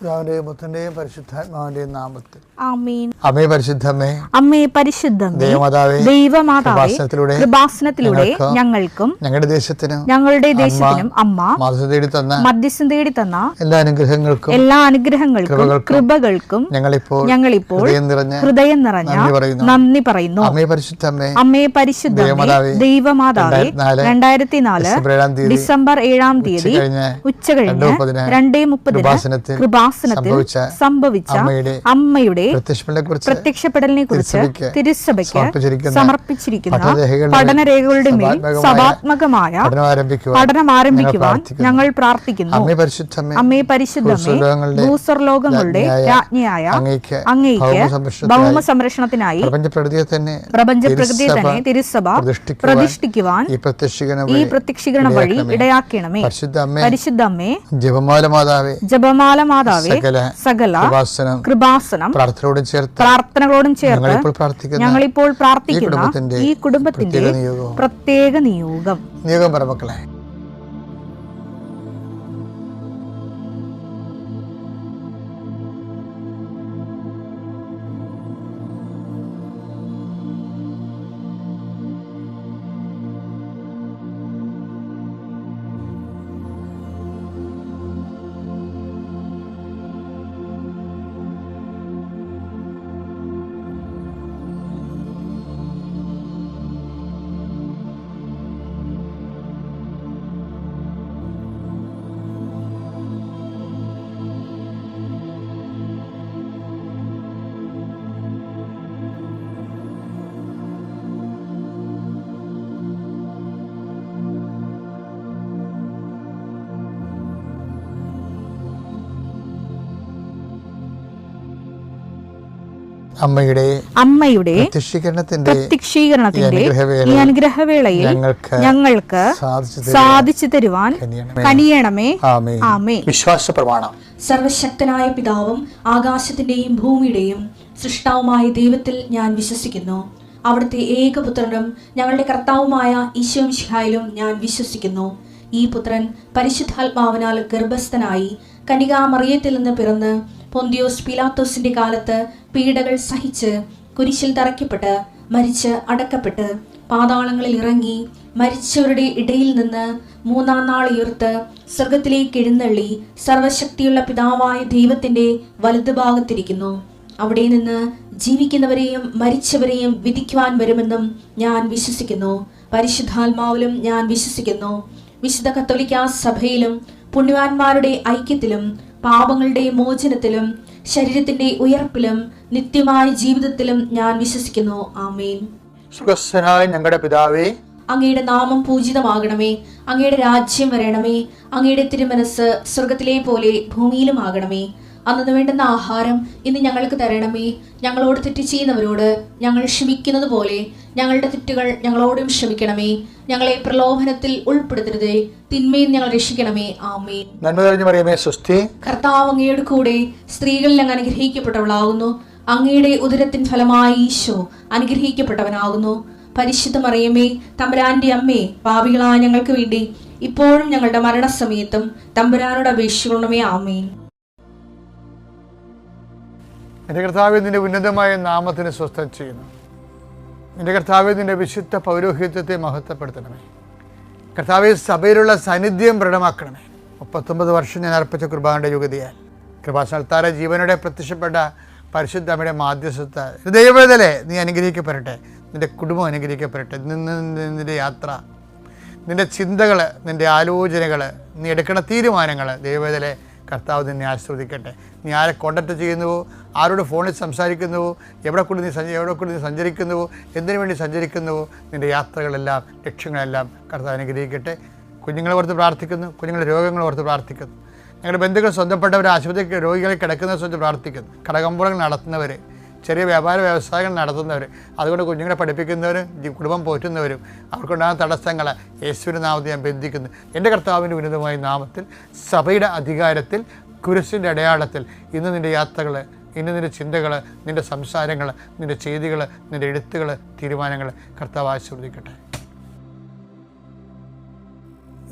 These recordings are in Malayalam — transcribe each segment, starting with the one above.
പിതാവിന്റെയും പുത്രന്റെയും പരിശുദ്ധാത്മാവിന്റെയും നാമത്തിൽ ആമേൻ. അമ്മേ പരിശുദ്ധമേ, അമ്മേ പരിശുദ്ധമേ, ദൈവമാതാവേ, കൃപാസനത്തിലൂടെ ഞങ്ങൾക്കും ഞങ്ങളുടെ ദേശത്തിനും അമ്മ മധ്യസ്ഥം തേടി തന്ന എല്ലാ അനുഗ്രഹങ്ങൾക്കും കൃപകൾക്കും ഞങ്ങളിപ്പോൾ ഹൃദയം നിറഞ്ഞ നന്ദി പറയുന്നു. അമ്മേ പരിശുദ്ധമേ, ദൈവമാതാവേ, 2004 ഡിസംബർ 7-ാം തീയതി ഉച്ചകഴിഞ്ഞ് 2:30 കൃപാസനത്തിൽ സംഭവിച്ച അമ്മയുടെ പ്രത്യക്ഷപ്പെടലിനെ കുറിച്ച് തിരുസഭയ്ക്ക് സമർപ്പിച്ചിരിക്കുന്ന പഠനരേഖകളുടെ മേൽ സഭാത്മകമായ പഠനം ആരംഭിക്കുവാൻ ഞങ്ങൾ പ്രാർത്ഥിക്കുന്നു. അമ്മേ പരിശുദ്ധമേ, ഭൂസ്വർലോകങ്ങളുടെ രാജ്ഞിയായ അങ്ങേയ്ക്ക് ഭൗമ സംരക്ഷണത്തിനായി പ്രപഞ്ചപ്രകൃതിയെ തന്നെ തിരുസഭ പ്രതിഷ്ഠിക്കുവാൻ ഈ പ്രത്യക്ഷീകരണ വഴി ഇടയാക്കണമേ. പരിശുദ്ധമ്മേ, ജപമാല മാതാവേ, സകല കൃപാസനം പ്രാർത്ഥനകളോടും ചേർത്ത് ഞങ്ങളിപ്പോൾ പ്രാർത്ഥിക്കുന്ന ഈ കുടുംബത്തിന്റെ പ്രത്യേക നിയോഗം. പറമക്കളെ, അമ്മയുടെ പ്രത്യക്ഷീകരണത്തിന്റെ ഈ അനുഗ്രഹവേളയിൽ ഞങ്ങൾക്ക് സാധിച്ചു തരുവാൻ കനിയണമേ. ആമേൻ. വിശ്വാസ പ്രമാണം. സർവശക്തനായ പിതാവും ആകാശത്തിന്റെയും ഭൂമിയുടെയും സൃഷ്ടാവുമായ ദൈവത്തിൽ ഞാൻ വിശ്വസിക്കുന്നു. അവിടുത്തെ ഏകപുത്രനും ഞങ്ങളുടെ കർത്താവുമായ ഈശോ മിശിഹായിലും ഞാൻ വിശ്വസിക്കുന്നു. ഈ പുത്രൻ പരിശുദ്ധാത്മാവിനാൽ ഗർഭസ്ഥനായി കന്യകാമറിയത്തിൽ നിന്ന് പിറന്ന് പൊന്തിയോസ് പീലാത്തോസിന്റെ കാലത്ത് പീഡകൾ സഹിച്ച് കുരിശിൽ തറയ്ക്കപ്പെട്ട് മരിച്ച് അടക്കപ്പെട്ട് പാതാളങ്ങളിൽ ഇറങ്ങി മരിച്ചവരുടെ ഇടയിൽ നിന്ന് 3-ാം നാൾ ഉയർത്ത് സ്വർഗത്തിലേക്ക് എഴുന്നള്ളി സർവശക്തിയുള്ള പിതാവായ ദൈവത്തിന്റെ വലതുഭാഗത്തിരിക്കുന്നു. അവിടെ നിന്ന് ജീവിക്കുന്നവരെയും മരിച്ചവരെയും വിധിക്കുവാൻ വരുമെന്നും ഞാൻ വിശ്വസിക്കുന്നു. പരിശുദ്ധാത്മാവിലും ഞാൻ വിശ്വസിക്കുന്നു. വിശുദ്ധ കത്തോലിക്കാ സഭയിലും പുണ്യവാന്മാരുടെ ഐക്യത്തിലും പാപങ്ങളുടെ മോചനത്തിലും ശരീരത്തിന്റെ ഉയർപ്പിലും നിത്യമായ ജീവിതത്തിലും ഞാൻ വിശ്വസിക്കുന്നു. ആമേൻ. സുഖസ്ഥനായ ഞങ്ങളുടെ പിതാവേ, അങ്ങയുടെ നാമം പൂജിതമാകണമേ. അങ്ങയുടെ രാജ്യം വരണമേ. അങ്ങയുടെ തിരുമനസ് സ്വർഗത്തിലെ പോലെ ഭൂമിയിലും ആകണമേ. അന്നു വേണ്ടുന്ന ആഹാരം ഇന്ന് ഞങ്ങൾക്ക് തരണമേ. ഞങ്ങളോട് തെറ്റ് ചെയ്യുന്നവരോട് ഞങ്ങൾ ക്ഷമിക്കുന്നത് പോലെ ഞങ്ങളുടെ തെറ്റുകൾ ഞങ്ങളോടും ക്ഷമിക്കണമേ. ഞങ്ങളെ പ്രലോഭനത്തിൽ ഉൾപ്പെടുത്തരുതേ, തിന്മയിൽ ഞങ്ങൾ രക്ഷിക്കണമേ. ആമേൻ. കർത്താവ് അങ്ങയുടെ കൂടെ സ്ത്രീകളിൽ അങ്ങ് അനുഗ്രഹിക്കപ്പെട്ടവളാകുന്നു. അങ്ങയുടെ ഉദരത്തിൻ ഫലമായി ഈശോ അനുഗ്രഹിക്കപ്പെട്ടവനാകുന്നു. പരിശുദ്ധ മറിയമേ, തമ്പുരാന്റെ അമ്മേ, പാപികളായ ഞങ്ങൾക്ക് വേണ്ടി ഇപ്പോഴും ഞങ്ങളുടെ മരണസമയത്തും തമ്പുരാനോട് അപേക്ഷിക്കണമേ. ആമേൻ. എൻ്റെ കർത്താവേ, നിന്റെ ഉന്നതമായ നാമത്തിന് സ്വസ്ഥം ചെയ്യുന്നു. എൻ്റെ കർത്താവേ, നിന്റെ വിശുദ്ധ പൗരോഹിത്യത്തെ മഹത്വപ്പെടുത്തണമേ. കർത്താവേ, സഭയിലുള്ള സാന്നിധ്യം ദൃഢമാക്കണമേ. 39 വർഷം ഞാൻ അർപ്പിച്ച കുർബാനയുടെ യുഗതിയാൽ കൃപാസനത്താര ജീവനോടെ പ്രത്യക്ഷപ്പെട്ട പരിശുദ്ധ അമ്മയുടെ മാധ്യസ്ഥ ദൈവവേദലെ നീ അനുഗ്രഹിക്കപ്പെടട്ടെ. നിന്റെ കുടുംബം അനുഗ്രഹിക്കപ്പെടട്ടെ. നിന്റെ യാത്ര, നിന്റെ ചിന്തകൾ, നിന്റെ ആലോചനകൾ, നീ എടുക്കുന്ന തീരുമാനങ്ങൾ ദൈവവേദലെ കർത്താവ് നിന്നെ ആസ്വദിക്കട്ടെ. നീ ആരെ കോണ്ടാക്ട് ചെയ്യുന്നുവോ, ആരോട് ഫോണിൽ സംസാരിക്കുന്നുവോ, എവിടെ കൂടി നീ സഞ്ചരിക്കുന്നുവോ, എന്തിനു വേണ്ടി സഞ്ചരിക്കുന്നുവോ, നിൻ്റെ യാത്രകളെല്ലാം ലക്ഷ്യങ്ങളെല്ലാം കർത്താവ് അനുഗ്രഹിക്കട്ടെ. കുഞ്ഞുങ്ങളെ ഓർത്ത് പ്രാർത്ഥിക്കുന്നു. കുഞ്ഞുങ്ങളുടെ രോഗങ്ങൾ ഓർത്ത് പ്രാർത്ഥിക്കുന്നു. ഞങ്ങളുടെ ബന്ധുക്കൾ സ്വന്തപ്പെട്ടവർ ആശുപത്രി രോഗികളെ കിടക്കുന്ന സ്വന്തം പ്രാർത്ഥിക്കുന്നു. കടകമ്പോളങ്ങൾ നടത്തുന്നവർ, ചെറിയ വ്യാപാര വ്യവസായങ്ങൾ നടത്തുന്നവർ, അതുകൊണ്ട് കുഞ്ഞുങ്ങളെ പഠിപ്പിക്കുന്നവരും കുടുംബം പോറ്റുന്നവരും അവർക്കുണ്ടാകുന്ന തടസ്സങ്ങൾ യേശുവിൻ്റെ നാമത്തിൽ ഞാൻ ബന്ധിക്കുന്നു. എൻ്റെ കർത്താവിൻ്റെ ഉന്നതമായ നാമത്തിൽ സഭയുടെ അധികാരത്തിൽ കുരിശിൻ്റെ അടയാളത്തിൽ ഇന്ന് നിൻ്റെ യാത്രകൾ, ഇന്ന് നിൻ്റെ ചിന്തകൾ, നിൻ്റെ സംസാരങ്ങൾ, നിൻ്റെ ചെയ്തികൾ, നിൻ്റെ എഴുത്തുകൾ, തീരുമാനങ്ങൾ കർത്താവ് ആശീർവദിക്കട്ടെ.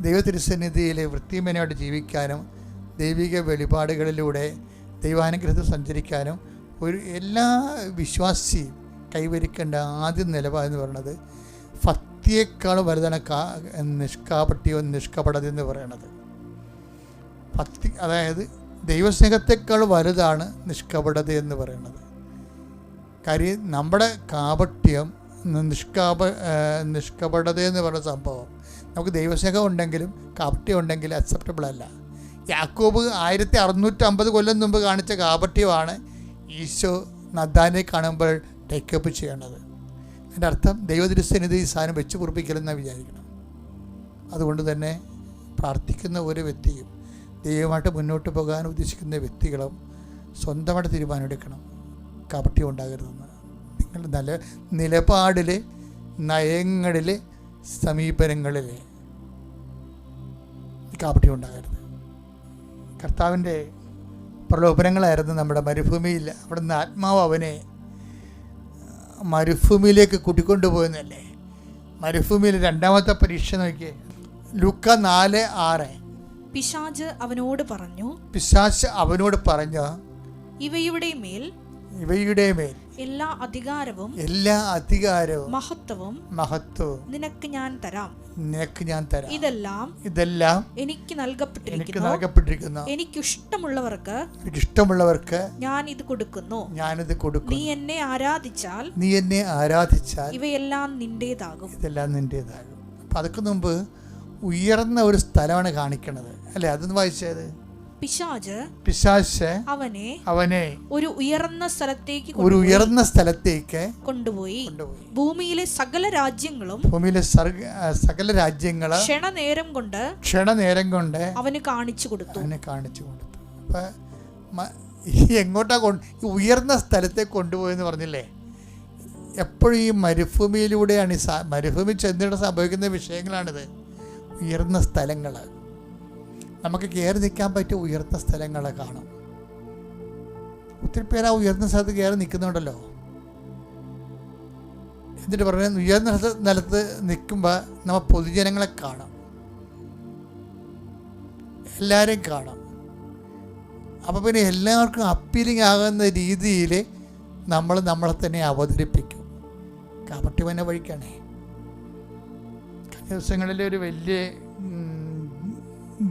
ദൈവ തിരുസന്നിധിയിൽ വൃത്തിമേനോട് ജീവിക്കാനും ദൈവിക വെളിപാടുകളിലൂടെ ദൈവാനുഗ്രഹത്തിൽ സഞ്ചരിക്കാനും എല്ലാ വിശ്വാസിയും കൈവരിക്കേണ്ട ആദ്യ നിലപാടെന്ന് പറയുന്നത് ഭക്തിയേക്കാൾ വലുതാണ് നിഷ്കാപട്യം നിഷ്കപടത എന്ന് പറയുന്നത്. ഭക്തി, അതായത് ദൈവസ്നേഹത്തെക്കാൾ വലുതാണ് നിഷ്കപടത എന്ന് പറയുന്നത്. കാര്യം നമ്മുടെ കാപട്യം നിഷ്കപടത എന്ന് പറയുന്ന സംഭവം നമുക്ക് ദൈവസ്നേഹം ഉണ്ടെങ്കിലും കാപട്യം ഉണ്ടെങ്കിലും അക്സെപ്റ്റബിൾ അല്ല. യാക്കോബ് 1650 കൊല്ലം മുമ്പ് കാണിച്ച കാപട്യമാണ് ഈശോ നദാനെ കാണുമ്പോൾ ടേക്കപ്പ് ചെയ്യേണ്ടത്. അതിൻ്റെ അർത്ഥം ദൈവദൃശ്യനിധി ഈ സാധനം വെച്ച് പൊറുപ്പിക്കലെന്നാണ് വിചാരിക്കണം. അതുകൊണ്ട് തന്നെ പ്രാർത്ഥിക്കുന്ന ഒരു വ്യക്തിയും ദൈവമായിട്ട് മുന്നോട്ട് പോകാൻ ഉദ്ദേശിക്കുന്ന വ്യക്തികളും സ്വന്തമായിട്ട് തീരുമാനമെടുക്കണം. കാപട്യം ഉണ്ടാകരുതെന്ന്. നിങ്ങളുടെ നല്ല നിലപാടിൽ, നയങ്ങളിൽ, സമീപനങ്ങളിൽ കാപട്യം ഉണ്ടാകരുത്. കർത്താവിൻ്റെ പ്രലോഭനങ്ങളായിരുന്നു നമ്മുടെ മരുഭൂമിയിൽ. അവിടെ നിന്ന് ആത്മാവ് അവനെ മരുഭൂമിയിലേക്ക് കൂട്ടിക്കൊണ്ടുപോയെന്നല്ലേ. മരുഭൂമിയിൽ രണ്ടാമത്തെ പരീക്ഷ നോക്കിയേ, ലൂക്ക 4:6. പിശാച് അവനോട് പറഞ്ഞു, ഇവയുടെ മേൽ എല്ലാ അധികാരവും മഹത്വവും നിനക്ക് ഞാൻ തരാം. ഇതെല്ലാം എനിക്ക് നൽകപ്പെട്ടിരിക്കുന്നു. എനിക്കിഷ്ടമുള്ളവർക്ക് ഞാൻ ഇത് കൊടുക്കുന്നു. നീ എന്നെ ആരാധിച്ചാൽ ഇവയെല്ലാം നിന്റേതാകും. അപ്പം അതൊക്കെ മുമ്പ് ഉയർന്ന ഒരു സ്ഥലമാണ് കാണിക്കണത് അല്ലേ? അതൊന്ന് വായിച്ചത്. പിശാച് അവനെ ഒരു ഉയർന്ന സ്ഥലത്തേക്ക് കൊണ്ടുപോയി ഭൂമിയിലെ സകല രാജ്യങ്ങളും ക്ഷണനേരം കൊണ്ട് അവന് കാണിച്ചു കൊടുത്തു. അപ്പൊ എങ്ങോട്ടാ ഉയർന്ന സ്ഥലത്തേക്ക് കൊണ്ടുപോയെന്ന് പറഞ്ഞില്ലേ? എപ്പോഴും ഈ മരുഭൂമിയിലൂടെയാണ് മരുഭൂമി ചെന്നിട്ട് സംഭവിക്കുന്ന വിഷയങ്ങളാണിത്. ഉയർന്ന സ്ഥലങ്ങൾ, നമുക്ക് കയറി നിൽക്കാൻ പറ്റിയ ഉയർന്ന സ്ഥലങ്ങളെ കാണും. ഒത്തിരി പേര് ആ ഉയർന്ന സ്ഥലത്ത് കയറി നിൽക്കുന്നുണ്ടല്ലോ. എന്നിട്ട് പറഞ്ഞാൽ ഉയർന്ന സ്ഥലത്ത് നിൽക്കുമ്പോൾ നമ്മൾ പൊതുജനങ്ങളെ കാണാം, എല്ലാവരെയും കാണാം. അപ്പോൾ പിന്നെ എല്ലാവർക്കും അപ്പീലിംഗ് ആകുന്ന രീതിയിൽ നമ്മളെ തന്നെ അവതരിപ്പിക്കും. കാപട്യം വഴിക്കാണേ. ദിവസങ്ങളിൽ ഒരു വലിയ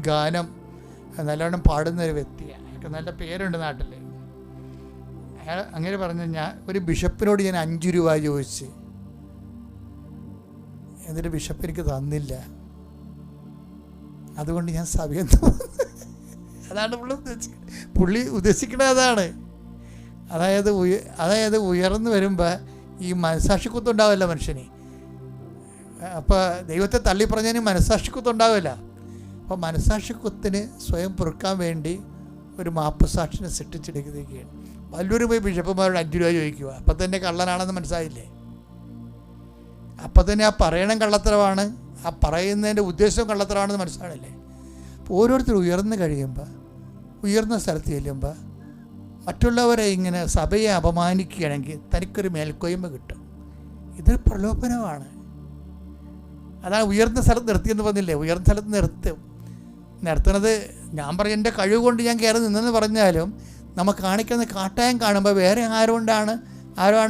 ഗാനം നല്ലോണം പാടുന്നൊരു വ്യക്തിയാണ്. അയാൾക്ക് നല്ല പേരുണ്ട് നാട്ടിൽ. അയാൾ അങ്ങനെ പറഞ്ഞു, ഒരു ബിഷപ്പിനോട് ഞാൻ 5 രൂപ ചോദിച്ച്, എന്നിട്ട് ബിഷപ്പ് എനിക്ക് തന്നില്ല. അതുകൊണ്ട് ഞാൻ സഭയിൽ അതാണ് പുള്ളി ഉദ്ദേശിക്കുന്നത്. അതായത് ഉയർന്നു വരുമ്പോൾ ഈ മനസാക്ഷിക്കുത്തുണ്ടാവില്ല മനുഷ്യന്. അപ്പോൾ ദൈവത്തെ തള്ളി പറഞ്ഞതിന് മനസാക്ഷിക്കുത്തുണ്ടാവില്ല. അപ്പോൾ മനസാക്ഷിക്കുത്തിന് സ്വയം പൊറുക്കാൻ വേണ്ടി ഒരു മാപ്പുസാക്ഷിനെ സൃഷ്ടിച്ചെടുക്കുകയാണ്. വല്ലവരും പോയി ബിഷപ്പുമാരോട് 5 രൂപ ചോദിക്കുക. അപ്പം തന്നെ കള്ളനാണെന്ന് മനസ്സിലായില്ലേ? അപ്പം തന്നെ ആ പറയണം കള്ളത്തരമാണ്, ആ പറയുന്നതിൻ്റെ ഉദ്ദേശവും കള്ളത്തരമാണെന്ന് മനസ്സിലാണില്ലേ? അപ്പോൾ ഓരോരുത്തർ ഉയർന്നു കഴിയുമ്പോൾ, ഉയർന്ന സ്ഥലത്ത് ചെല്ലുമ്പോൾ മറ്റുള്ളവരെ ഇങ്ങനെ സഭയെ അപമാനിക്കുകയാണെങ്കിൽ തനിക്കൊരു മേൽക്കോയ്മ കിട്ടും. ഇതൊരു പ്രലോഭനമാണ്. അതാണ് ഉയർന്ന സ്ഥലത്ത് നിർത്തിയെന്ന് പറഞ്ഞില്ലേ? ഉയർന്ന സ്ഥലത്ത് നിർത്തുന്നത് ഞാൻ പറയും എൻ്റെ കഴിവ് കൊണ്ട് ഞാൻ കയറി നിന്നെന്ന് പറഞ്ഞാലും നമുക്ക് കാണിക്കുന്ന കാട്ടായം കാണുമ്പോൾ വേറെ ആരോ ആണ്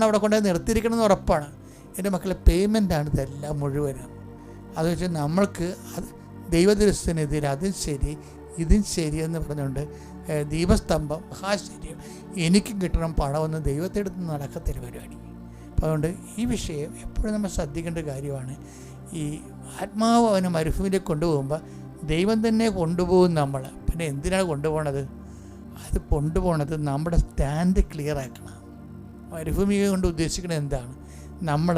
അവിടെ കൊണ്ടുപോയി നിർത്തിയിരിക്കണമെന്ന് ഉറപ്പാണ്. എൻ്റെ മക്കളെ പേയ്മെൻ്റാണ് ഇതെല്ലാം മുഴുവനും. അത് വെച്ചാൽ നമ്മൾക്ക് അത് ദൈവദൃശ്യനെതിരെ അതും ശരി ഇതും ശരിയെന്ന് പറഞ്ഞുകൊണ്ട് ദീപസ്തംഭം മഹാശര്യം എനിക്കും കിട്ടണം പണമെന്ന് ദൈവത്തെ എടുത്ത് നടക്കത്തൊരു പരിപാടി. അപ്പോൾ അതുകൊണ്ട് ഈ വിഷയം എപ്പോഴും നമ്മൾ ശ്രദ്ധിക്കേണ്ട കാര്യമാണ്. ഈ ആത്മാവ് അവനെ മരുഭൂമിയിലേക്ക് കൊണ്ടുപോകുമ്പോൾ ദൈവം തന്നെ കൊണ്ടുപോകും നമ്മൾ. പിന്നെ എന്തിനാണ് കൊണ്ടുപോകണത്? അത് കൊണ്ടുപോകണത് നമ്മുടെ സ്റ്റാൻഡ് ക്ലിയർ ആക്കണം. മരുഭൂമിയെ കൊണ്ട് ഉദ്ദേശിക്കുന്നത് എന്താണ്? നമ്മൾ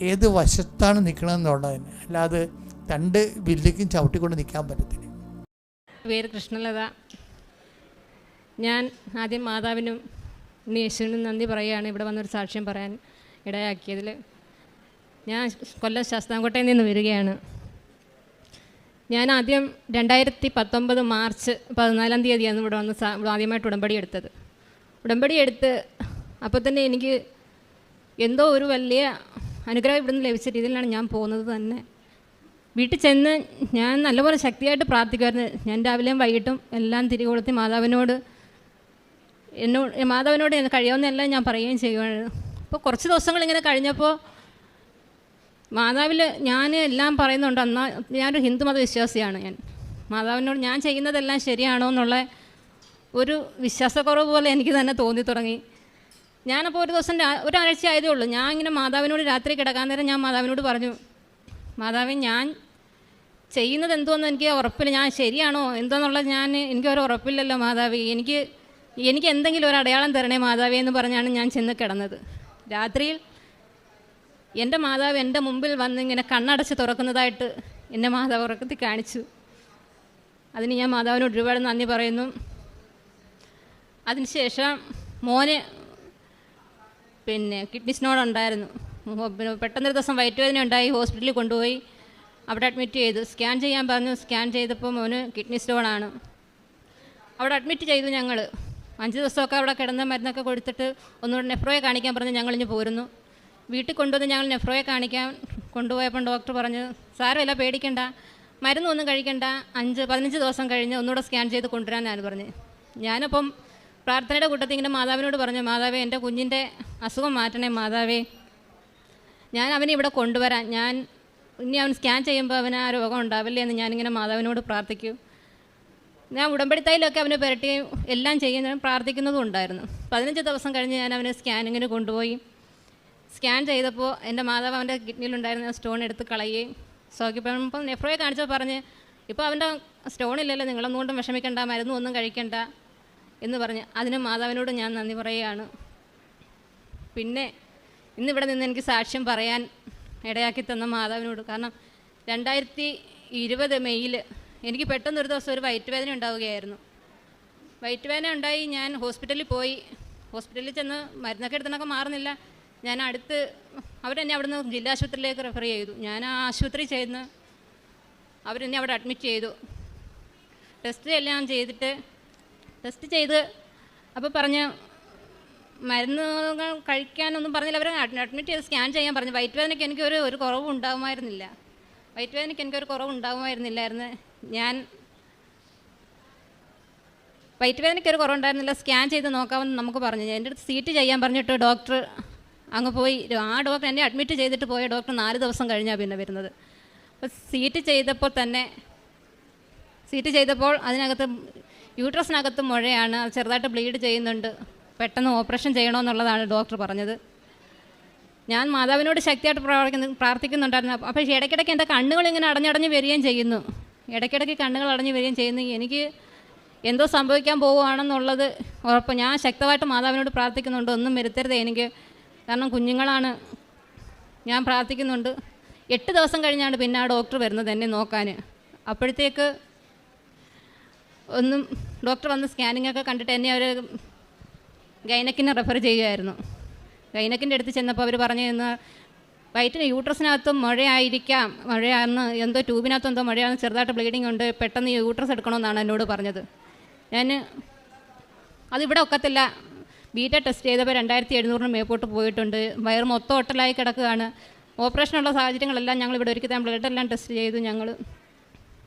ഏത് വശത്താണ് നിൽക്കണമെന്നുള്ളതിന്, അല്ലാതെ 2 വില്ലിക്കും ചവിട്ടിക്കൊണ്ട് നിൽക്കാൻ പറ്റത്തില്ല. പേര് കൃഷ്ണലത. ഞാൻ ആദ്യം മാതാവിനും യേശുവിനും നന്ദി പറയുകയാണ് ഇവിടെ വന്നൊരു സാക്ഷ്യം പറയാൻ ഇടയാക്കിയതിൽ. ഞാൻ കൊല്ലം ശാസ്താംകോട്ടയിൽ നിന്ന് വരികയാണ്. ഞാൻ ആദ്യം 2019 മാർച്ച് 14-ാം തീയതിയാണ് ഇവിടെ വന്ന് ആദ്യമായിട്ട് ഉടമ്പടി എടുത്ത് അപ്പോൾ തന്നെ എനിക്ക് എന്തോ ഒരു വലിയ അനുഗ്രഹം ഇവിടുന്ന് ലഭിച്ച രീതിയിലാണ് ഞാൻ പോകുന്നത് തന്നെ. വീട്ടിൽ ചെന്ന് ഞാൻ നല്ലപോലെ ശക്തിയായിട്ട് പ്രാർത്ഥിക്കുമായിരുന്നു. ഞാൻ രാവിലെയും വൈകിട്ടും എല്ലാം തിരികെ കൊളുത്തി മാതാവിനോട് കഴിയാവുന്നതെല്ലാം ഞാൻ പറയുകയും ചെയ്യുമായിരുന്നു. അപ്പോൾ കുറച്ച് ദിവസങ്ങളിങ്ങനെ കഴിഞ്ഞപ്പോൾ മാതാവിൽ ഞാൻ എല്ലാം പറയുന്നുണ്ട്. എന്നാൽ ഞാനൊരു ഹിന്ദുമത വിശ്വാസിയാണ്. മാതാവിനോട് ഞാൻ ചെയ്യുന്നതെല്ലാം ശരിയാണോ എന്നുള്ള ഒരു വിശ്വാസക്കുറവ് പോലെ എനിക്ക് തന്നെ തോന്നി തുടങ്ങി. ഞാനപ്പോൾ ഒരു ദിവസം ഒരാഴ്ച ആയതേ ഉള്ളൂ, ഞാൻ ഇങ്ങനെ മാതാവിനോട് രാത്രി കിടക്കാൻ നേരം ഞാൻ മാതാവിനോട് പറഞ്ഞു, മാതാവേ ഞാൻ ചെയ്യുന്നത് എന്തോന്ന് എനിക്ക് ഉറപ്പില്ല, ഞാൻ ശരിയാണോ എന്തോന്നുള്ളത് എനിക്കൊരു ഉറപ്പില്ലല്ലോ മാതാവേ, എനിക്ക് എന്തെങ്കിലും ഒരു അടയാളം തരണേ മാതാവേ എന്ന് പറഞ്ഞാണ് ഞാൻ ചെന്ന് കിടന്നത്. രാത്രിയിൽ എൻ്റെ മാതാവ് എൻ്റെ മുമ്പിൽ വന്ന് ഇങ്ങനെ കണ്ണടച്ച് തുറക്കുന്നതായിട്ട് എന്നെ മാതാവ് ഉറക്കത്തിൽ കാണിച്ചു. അതിന് ഞാൻ മാതാവിനോട് ഒരുപാട് നന്ദി പറയുന്നു. അതിനുശേഷം മോന് കിഡ്നി സ്റ്റോൺ ഉണ്ടായിരുന്നു. പെട്ടെന്നൊരു ദിവസം വയറ്റുവേദന ഉണ്ടായി, ഹോസ്പിറ്റലിൽ കൊണ്ടുപോയി അവിടെ അഡ്മിറ്റ് ചെയ്തു. സ്കാൻ ചെയ്യാൻ പറഞ്ഞു. സ്കാൻ ചെയ്തപ്പോൾ മോന് കിഡ്നി സ്റ്റോണാണ്. അവിടെ അഡ്മിറ്റ് ചെയ്തു. ഞങ്ങൾ 5 ദിവസമൊക്കെ അവിടെ കിടന്ന് മരുന്നൊക്കെ കൊടുത്തിട്ട് ഒന്നുകൂടെ നെഫ്രോയെ കാണിക്കാൻ പറഞ്ഞ് ഞങ്ങളിഞ്ഞ് പോരുന്നു. വീട്ടിൽ കൊണ്ടുവന്ന് ഞങ്ങൾ നെഫ്രോയെ കാണിക്കാൻ കൊണ്ടുപോയപ്പോൾ ഡോക്ടർ പറഞ്ഞു, സാരമില്ല പേടിക്കണ്ട, മരുന്നൊന്നും കഴിക്കണ്ട, 15 ദിവസം കഴിഞ്ഞ് ഒന്നുകൂടെ സ്കാൻ ചെയ്ത് കൊണ്ടുവരാനാണ് പറഞ്ഞത്. ഞാനപ്പം പ്രാർത്ഥനയുടെ കൂട്ടത്തിൽ ഇങ്ങനെ മാതാവിനോട് പറഞ്ഞു, മാതാവേ എൻ്റെ കുഞ്ഞിൻ്റെ അസുഖം മാറ്റണേ മാതാവേ, ഞാൻ അവനെ ഇവിടെ കൊണ്ടുവരാൻ, ഇനി അവൻ സ്കാൻ ചെയ്യുമ്പോൾ അവന് ആ രോഗം ഉണ്ടാവില്ലേ എന്ന് ഞാനിങ്ങനെ മാതാവിനോട് പ്രാർത്ഥിക്കും. ഞാൻ ഉടമ്പടിത്തൈലൊക്കെ അവന് പുരട്ടുകയും എല്ലാം ചെയ്യുന്നതും പ്രാർത്ഥിക്കുന്നതും ഉണ്ടായിരുന്നു. 15 ദിവസം കഴിഞ്ഞ് ഞാൻ അവനെ സ്കാനിങ്ങിന് കൊണ്ടുപോയി. സ്കാൻ ചെയ്തപ്പോൾ എൻ്റെ മാതാവ് അവൻ്റെ കിഡ്നിയിലുണ്ടായിരുന്ന സ്റ്റോൺ എടുത്ത് കളയുകയും സൗഖ്യപ്പെടുമ്പോൾ നെഫ്രോയെ കാണിച്ചപ്പോൾ പറഞ്ഞ്, ഇപ്പോൾ അവൻ്റെ സ്റ്റോണില്ലല്ലോ, നിങ്ങളൊന്നുകൊണ്ടും വിഷമിക്കേണ്ട, മരുന്നൊന്നും കഴിക്കണ്ട എന്ന് പറഞ്ഞ് അതിന് മാതാവിനോട് ഞാൻ നന്ദി പറയുകയാണ്. പിന്നെ ഇന്നിവിടെ നിന്ന് എനിക്ക് സാക്ഷ്യം പറയാൻ ഇടയാക്കി തന്ന മാതാവിനോട്. കാരണം 2020 മെയ്യിൽ എനിക്ക് പെട്ടെന്നൊരു ദിവസം ഒരു വയറ്റുവേദന ഉണ്ടാവുകയായിരുന്നു. വയറ്റുവേദന ഉണ്ടായി. ഞാൻ ഹോസ്പിറ്റലിൽ പോയി. ഹോസ്പിറ്റലിൽ ചെന്ന് മരുന്നൊക്കെ എടുത്തണൊക്കെ മാറുന്നില്ല. ഞാൻ അവരെന്നെ അവിടുന്ന് ജില്ലാ ആശുപത്രിയിലേക്ക് റെഫർ ചെയ്തു. ഞാൻ ആ ആശുപത്രി ചെന്ന് അവരെന്നെ അവിടെ അഡ്മിറ്റ് ചെയ്തു. ടെസ്റ്റ് ചെയ്ത് അപ്പോൾ പറഞ്ഞ് മരുന്ന് കഴിക്കാനൊന്നും പറഞ്ഞില്ല. അവർ അഡ്മിറ്റ് ചെയ്ത് സ്കാൻ ചെയ്യാൻ പറഞ്ഞു. വയറ്റുവേദനയ്ക്ക് എനിക്കൊരു കുറവും ഉണ്ടാകുമായിരുന്നില്ല. വയറ്റുവേദനയ്ക്ക് ഒരു കുറവുണ്ടായിരുന്നില്ല. സ്കാൻ ചെയ്ത് നോക്കാമെന്ന് നമുക്ക് പറഞ്ഞു. എൻ്റെ അടുത്ത് സീറ്റ് ചെയ്യാൻ പറഞ്ഞിട്ട് ഡോക്ടർ അങ്ങ് പോയി. ആ ഡോക്ടർ എന്നെ അഡ്മിറ്റ് ചെയ്തിട്ട് പോയ ഡോക്ടർ 4 ദിവസം കഴിഞ്ഞാൽ പിന്നെ വരുന്നത്. അപ്പോൾ സീറ്റ് ചെയ്തപ്പോൾ അതിനകത്ത് യൂട്രസിനകത്ത് മുഴയാണ്, അത് ചെറുതായിട്ട് ബ്ലീഡ് ചെയ്യുന്നുണ്ട്, പെട്ടെന്ന് ഓപ്പറേഷൻ ചെയ്യണമെന്നുള്ളതാണ് ഡോക്ടർ പറഞ്ഞത്. ഞാൻ മാതാവിനോട് ശക്തിയായിട്ട് പ്രാർത്ഥിക്കുന്നുണ്ടായിരുന്നു. അപ്പോൾ ഇടയ്ക്കിടയ്ക്ക് എൻ്റെ കണ്ണുകളിങ്ങനെ അടഞ്ഞടഞ്ഞ് വരികയും ചെയ്യുന്നു. എനിക്ക് എന്തോ സംഭവിക്കാൻ പോവുകയാണെന്നുള്ളത് ഉറപ്പ്. ഞാൻ ശക്തമായിട്ട് മാതാവിനോട് പ്രാർത്ഥിക്കുന്നുണ്ട്, ഒന്നും വരുത്തരുതേ എനിക്ക്, കാരണം കുഞ്ഞുങ്ങളാണ്. ഞാൻ പ്രാർത്ഥിക്കുന്നുണ്ട്. 8 ദിവസം കഴിഞ്ഞാണ് പിന്നെ ആ ഡോക്ടർ വരുന്നത് എന്നെ നോക്കാൻ. അപ്പോഴത്തേക്ക് ഡോക്ടർ വന്ന് സ്കാനിങ്ങൊക്കെ കണ്ടിട്ട് എന്നെ അവർ ഗൈനക്കിനെ റെഫർ ചെയ്യുമായിരുന്നു. ഗൈനക്കിൻ്റെ അടുത്ത് ചെന്നപ്പോൾ അവർ പറഞ്ഞു തന്ന വയറ്റിന് യൂട്രസിനകത്തും മഴയാണെന്ന്, എന്തോ ട്യൂബിനകത്തും എന്തോ മഴയാണ്, ചെറുതായിട്ട് ബ്ലീഡിങ് ഉണ്ട്, പെട്ടെന്ന് യൂട്രസ് എടുക്കണമെന്നാണ് എന്നോട് പറഞ്ഞത്. അതിവിടെ ഒക്കത്തില്ല. ബീറ്റ ടെസ്റ്റ് ചെയ്തപ്പോൾ 2700 മേപ്പോട്ട് പോയിട്ടുണ്ട്. വയറ് മൊത്തം ഒട്ടലായി കിടക്കുകയാണ്. ഓപ്പറേഷനുള്ള സാഹചര്യങ്ങളെല്ലാം ഞങ്ങളിവിടെ ഒരുക്കി തന്നെ ബ്ലഡെല്ലാം ടെസ്റ്റ് ചെയ്തു. ഞങ്ങൾ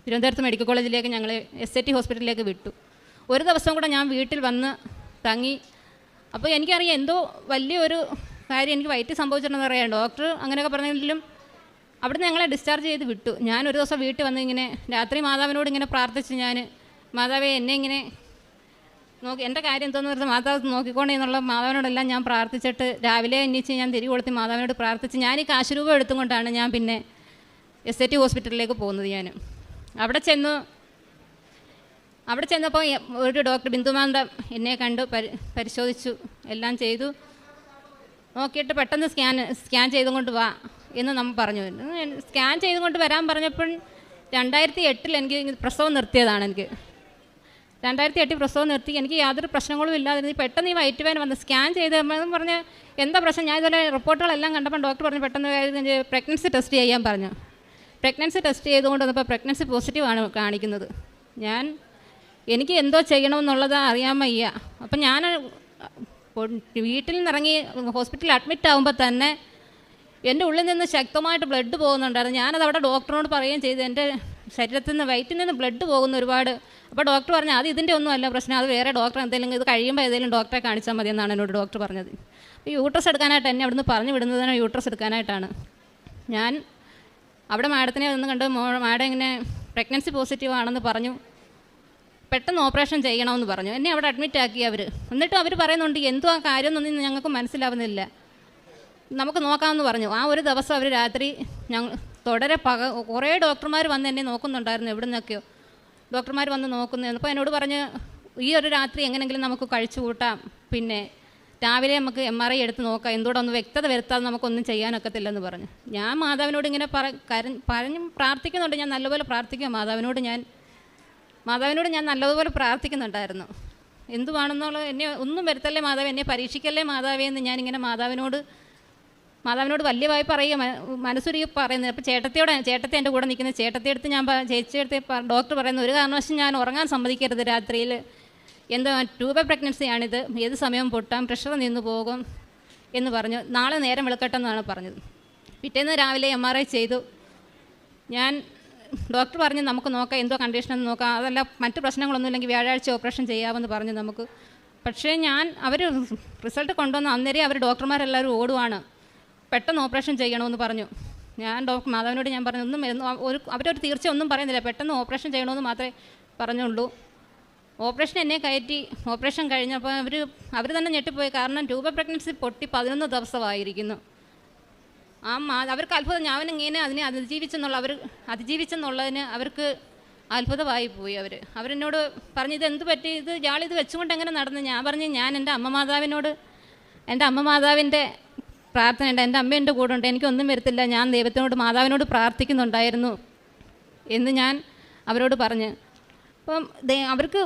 തിരുവനന്തപുരത്ത് മെഡിക്കൽ കോളേജിലേക്ക് ഞങ്ങൾ SAT ഹോസ്പിറ്റലിലേക്ക് വിട്ടു. ഒരു ദിവസം കൂടെ ഞാൻ വീട്ടിൽ വന്ന് തങ്ങി. അപ്പോൾ എനിക്കറിയാം എന്തോ വലിയൊരു കാര്യം എനിക്ക് വയറ്റിൽ സംഭവിച്ചിട്ടുണ്ടെന്ന് അറിയാം. ഡോക്ടർ അങ്ങനെയൊക്കെ പറഞ്ഞെങ്കിലും അവിടുന്ന് ഞങ്ങളെ ഡിസ്ചാർജ് ചെയ്ത് വിട്ടു. ഞാൻ ഒരു ദിവസം വീട്ടിൽ വന്ന് ഇങ്ങനെ രാത്രി മാതാവിനോട് ഇങ്ങനെ പ്രാർത്ഥിച്ച്, മാതാവേ എന്നെ ഇങ്ങനെ എൻ്റെ കാര്യം എന്തോന്ന് പറഞ്ഞാൽ മാതാവ് നോക്കിക്കോണേ എന്നുള്ള മാതാവിനോടെല്ലാം ഞാൻ പ്രാർത്ഥിച്ചിട്ട് രാവിലെ എണീച്ച് ഞാൻ തിരികെ കൊടുത്ത് മാതാവിനോട് പ്രാർത്ഥിച്ച് ഞാൻ ഈ കാശ് രൂപ എടുത്തുകൊണ്ടാണ് ഞാൻ പിന്നെ SAT ഹോസ്പിറ്റലിലേക്ക് പോകുന്നത്. ഞാൻ അവിടെ ചെന്നപ്പോൾ ഒരു ഡോക്ടർ ബിന്ദുമാന്തം എന്നെ കണ്ടു, പരിശോധിച്ചു, എല്ലാം ചെയ്തു. നോക്കിയിട്ട് പെട്ടെന്ന് സ്കാൻ ചെയ്തുകൊണ്ട് വാ എന്ന് നമ്മൾ പറഞ്ഞു. സ്കാൻ ചെയ്തുകൊണ്ട് വരാൻ പറഞ്ഞപ്പോൾ 2008 എനിക്ക് പ്രസവം നിർത്തിയതാണ്. 2008 പ്രസവം നിർത്തി. എനിക്ക് യാതൊരു പ്രശ്നങ്ങളും ഇല്ലാതിരുന്നു. പെട്ടെന്ന് ഈ വയറ്റുവേദന വന്ന് സ്കാൻ ചെയ്ത് പറഞ്ഞ് എന്താ പ്രശ്നം, ഞാൻ ഇതുപോലെ റിപ്പോർട്ടുകളെല്ലാം കണ്ടപ്പോൾ ഡോക്ടർ പറഞ്ഞു പെട്ടെന്ന് പ്രഗ്നൻസി ടെസ്റ്റ് ചെയ്യാൻ പറഞ്ഞു. പ്രഗ്നൻസി ടെസ്റ്റ് ചെയ്തുകൊണ്ട് വന്നപ്പോൾ പ്രഗ്നൻസി പോസിറ്റീവാണ് കാണിക്കുന്നത്. എനിക്ക് എന്തോ ചെയ്യണമെന്നുള്ളത് അറിയാൻ വയ്യ. അപ്പം ഞാൻ വീട്ടിൽ നിന്നിറങ്ങി ഹോസ്പിറ്റലിൽ അഡ്മിറ്റ് ആകുമ്പോൾ തന്നെ എൻ്റെ ഉള്ളിൽ നിന്ന് ശക്തമായിട്ട് ബ്ലഡ് പോകുന്നുണ്ടായിരുന്നു. ഞാനത് അവിടെ ഡോക്ടറിനോട് പറയുകയും ചെയ്തു, എൻ്റെ ശരീരത്തിൽ നിന്ന് വയറ്റിൽ നിന്ന് ബ്ലഡ് പോകുന്നു ഒരുപാട്. അപ്പോൾ ഡോക്ടർ പറഞ്ഞു അത് ഇതിൻ്റെ ഒന്നും അല്ല പ്രശ്നം, അത് വേറെ ഡോക്ടർ എന്തെങ്കിലും ഇത് കഴിയുമ്പോൾ ഏതെങ്കിലും ഡോക്ടറെ കാണിച്ചാൽ മതി എന്നാണ് എന്നോട് ഡോക്ടർ പറഞ്ഞത്. അപ്പോൾ യൂട്രസ് എടുക്കാനായിട്ട് എന്നെ അവിടുന്ന് പറഞ്ഞു വിടുന്നതിന് യൂട്രസ് എടുക്കാനായിട്ടാണ്. ഞാൻ അവിടെ മാഡത്തിനെ ഒന്ന് കണ്ട് മാഡം ഇങ്ങനെ പ്രഗ്നൻസി പോസിറ്റീവ് ആണെന്ന് പറഞ്ഞു, പെട്ടെന്ന് ഓപ്പറേഷൻ ചെയ്യണമെന്ന് പറഞ്ഞു. എന്നെ അവിടെ അഡ്മിറ്റ് ആക്കി അവർ. എന്നിട്ടും അവർ പറയുന്നുണ്ട് എന്തോ ആ കാര്യമൊന്നും ഞങ്ങൾക്ക് മനസ്സിലാവുന്നില്ല, നമുക്ക് നോക്കാമെന്ന് പറഞ്ഞു. ആ ഒരു ദിവസം അവർ രാത്രി ഞങ്ങൾ തുടരെ കുറേ ഡോക്ടർമാർ വന്ന് എന്നെ നോക്കുന്നുണ്ടായിരുന്നു, എവിടെ നിന്നൊക്കെയോ ഡോക്ടർമാർ വന്ന് നോക്കുന്നു. അപ്പോൾ എന്നോട് പറഞ്ഞ് ഈ ഒരു രാത്രി എങ്ങനെയെങ്കിലും നമുക്ക് കഴിച്ചു കൂട്ടാം, പിന്നെ രാവിലെ നമുക്ക് MRI എടുത്ത് നോക്കാം, എന്തുകൂടെ ഒന്ന് വ്യക്തത വരുത്താതെ നമുക്കൊന്നും ചെയ്യാനൊക്കത്തില്ലെന്ന് പറഞ്ഞു. ഞാൻ മാതാവിനോട് ഇങ്ങനെ പറഞ്ഞ് പ്രാർത്ഥിക്കുന്നുണ്ട്, ഞാൻ നല്ലപോലെ പ്രാർത്ഥിക്കുക മാതാവിനോട് ഞാൻ നല്ലതുപോലെ പ്രാർത്ഥിക്കുന്നുണ്ടായിരുന്നു. എന്തുവാണെന്നുള്ള എന്നെ ഒന്നും വരുത്തല്ലേ മാതാവ്, എന്നെ പരീക്ഷിക്കല്ലേ മാതാവേ എന്ന് ഞാനിങ്ങനെ മാതാവിനോട് വലിയവായി പറയുക, മനസ്സുരുകി പറയുന്നത്. അപ്പോൾ ചേട്ടത്തി എൻ്റെ കൂടെ നിൽക്കുന്ന ചേട്ടത്തിയെടുത്ത് ഞാൻ ചേച്ചിയെടുത്ത് ഡോക്ടർ പറയുന്നത് ഒരു കാരണവശാലും ഞാൻ ഉറങ്ങാൻ സമ്മതിക്കരുത് രാത്രിയിൽ, എന്താ ട്യൂബർ പ്രഗ്നൻസിയാണിത്, ഏത് സമയവും പൊട്ടാം, പ്രഷർ നിന്ന് പോകും എന്ന് പറഞ്ഞു. നാളെ നേരം വെളുക്കട്ടെന്നാണ് പറഞ്ഞത്. പിറ്റേന്ന് രാവിലെ MRI ചെയ്തു. ഞാൻ ഡോക്ടർ പറഞ്ഞ് നമുക്ക് നോക്കാം, എന്തോ കണ്ടീഷനെന്ന് നോക്കാം, അതല്ല മറ്റു പ്രശ്നങ്ങളൊന്നും ഇല്ലെങ്കിൽ വ്യാഴാഴ്ച ഓപ്പറേഷൻ ചെയ്യാമെന്ന് പറഞ്ഞു നമുക്ക്. പക്ഷേ അവർ റിസൾട്ട് കൊണ്ടുവന്ന് അന്നേരം അവർ ഡോക്ടർമാരെല്ലാവരും ഓടുവാണ്, പെട്ടെന്ന് ഓപ്പറേഷൻ ചെയ്യണമെന്ന് പറഞ്ഞു. ഞാൻ മാതാവിനോട് ഞാൻ പറഞ്ഞു അവരൊരു തീർച്ച ഒന്നും പറയുന്നില്ല, പെട്ടെന്ന് ഓപ്പറേഷൻ ചെയ്യണമെന്ന് മാത്രമേ പറഞ്ഞുള്ളൂ. ഓപ്പറേഷൻ എന്നെ കയറ്റി. ഓപ്പറേഷൻ കഴിഞ്ഞപ്പോൾ അവർ തന്നെ ഞെട്ടിപ്പോയി, കാരണം ട്യൂബർ പ്രഗ്നൻസി പൊട്ടി 11 ദിവസമായിരിക്കുന്നു. അവർക്ക് അത്ഭുതം, ഞാനിങ്ങനെ അതിനെ അതിജീവിച്ചെന്നുള്ളതിന് അവർക്ക് അത്ഭുതമായി പോയി. അവരെന്നോട് പറഞ്ഞു ഇത് എന്ത് പറ്റി, ഇയാളിത് വെച്ചുകൊണ്ട് എങ്ങനെ നടന്നു. ഞാൻ പറഞ്ഞു ഞാൻ എൻ്റെ അമ്മ മാതാവിൻ്റെ പ്രാർത്ഥന ഉണ്ട്, എൻ്റെ അമ്മ എൻ്റെ കൂടെ ഉണ്ട്, എനിക്കൊന്നും വരത്തില്ല, ഞാൻ ദൈവത്തിനോട് മാതാവിനോട് പ്രാർത്ഥിക്കുന്നുണ്ടായിരുന്നു എന്ന് ഞാൻ അവരോട് പറഞ്ഞ്. അപ്പം അവർക്ക്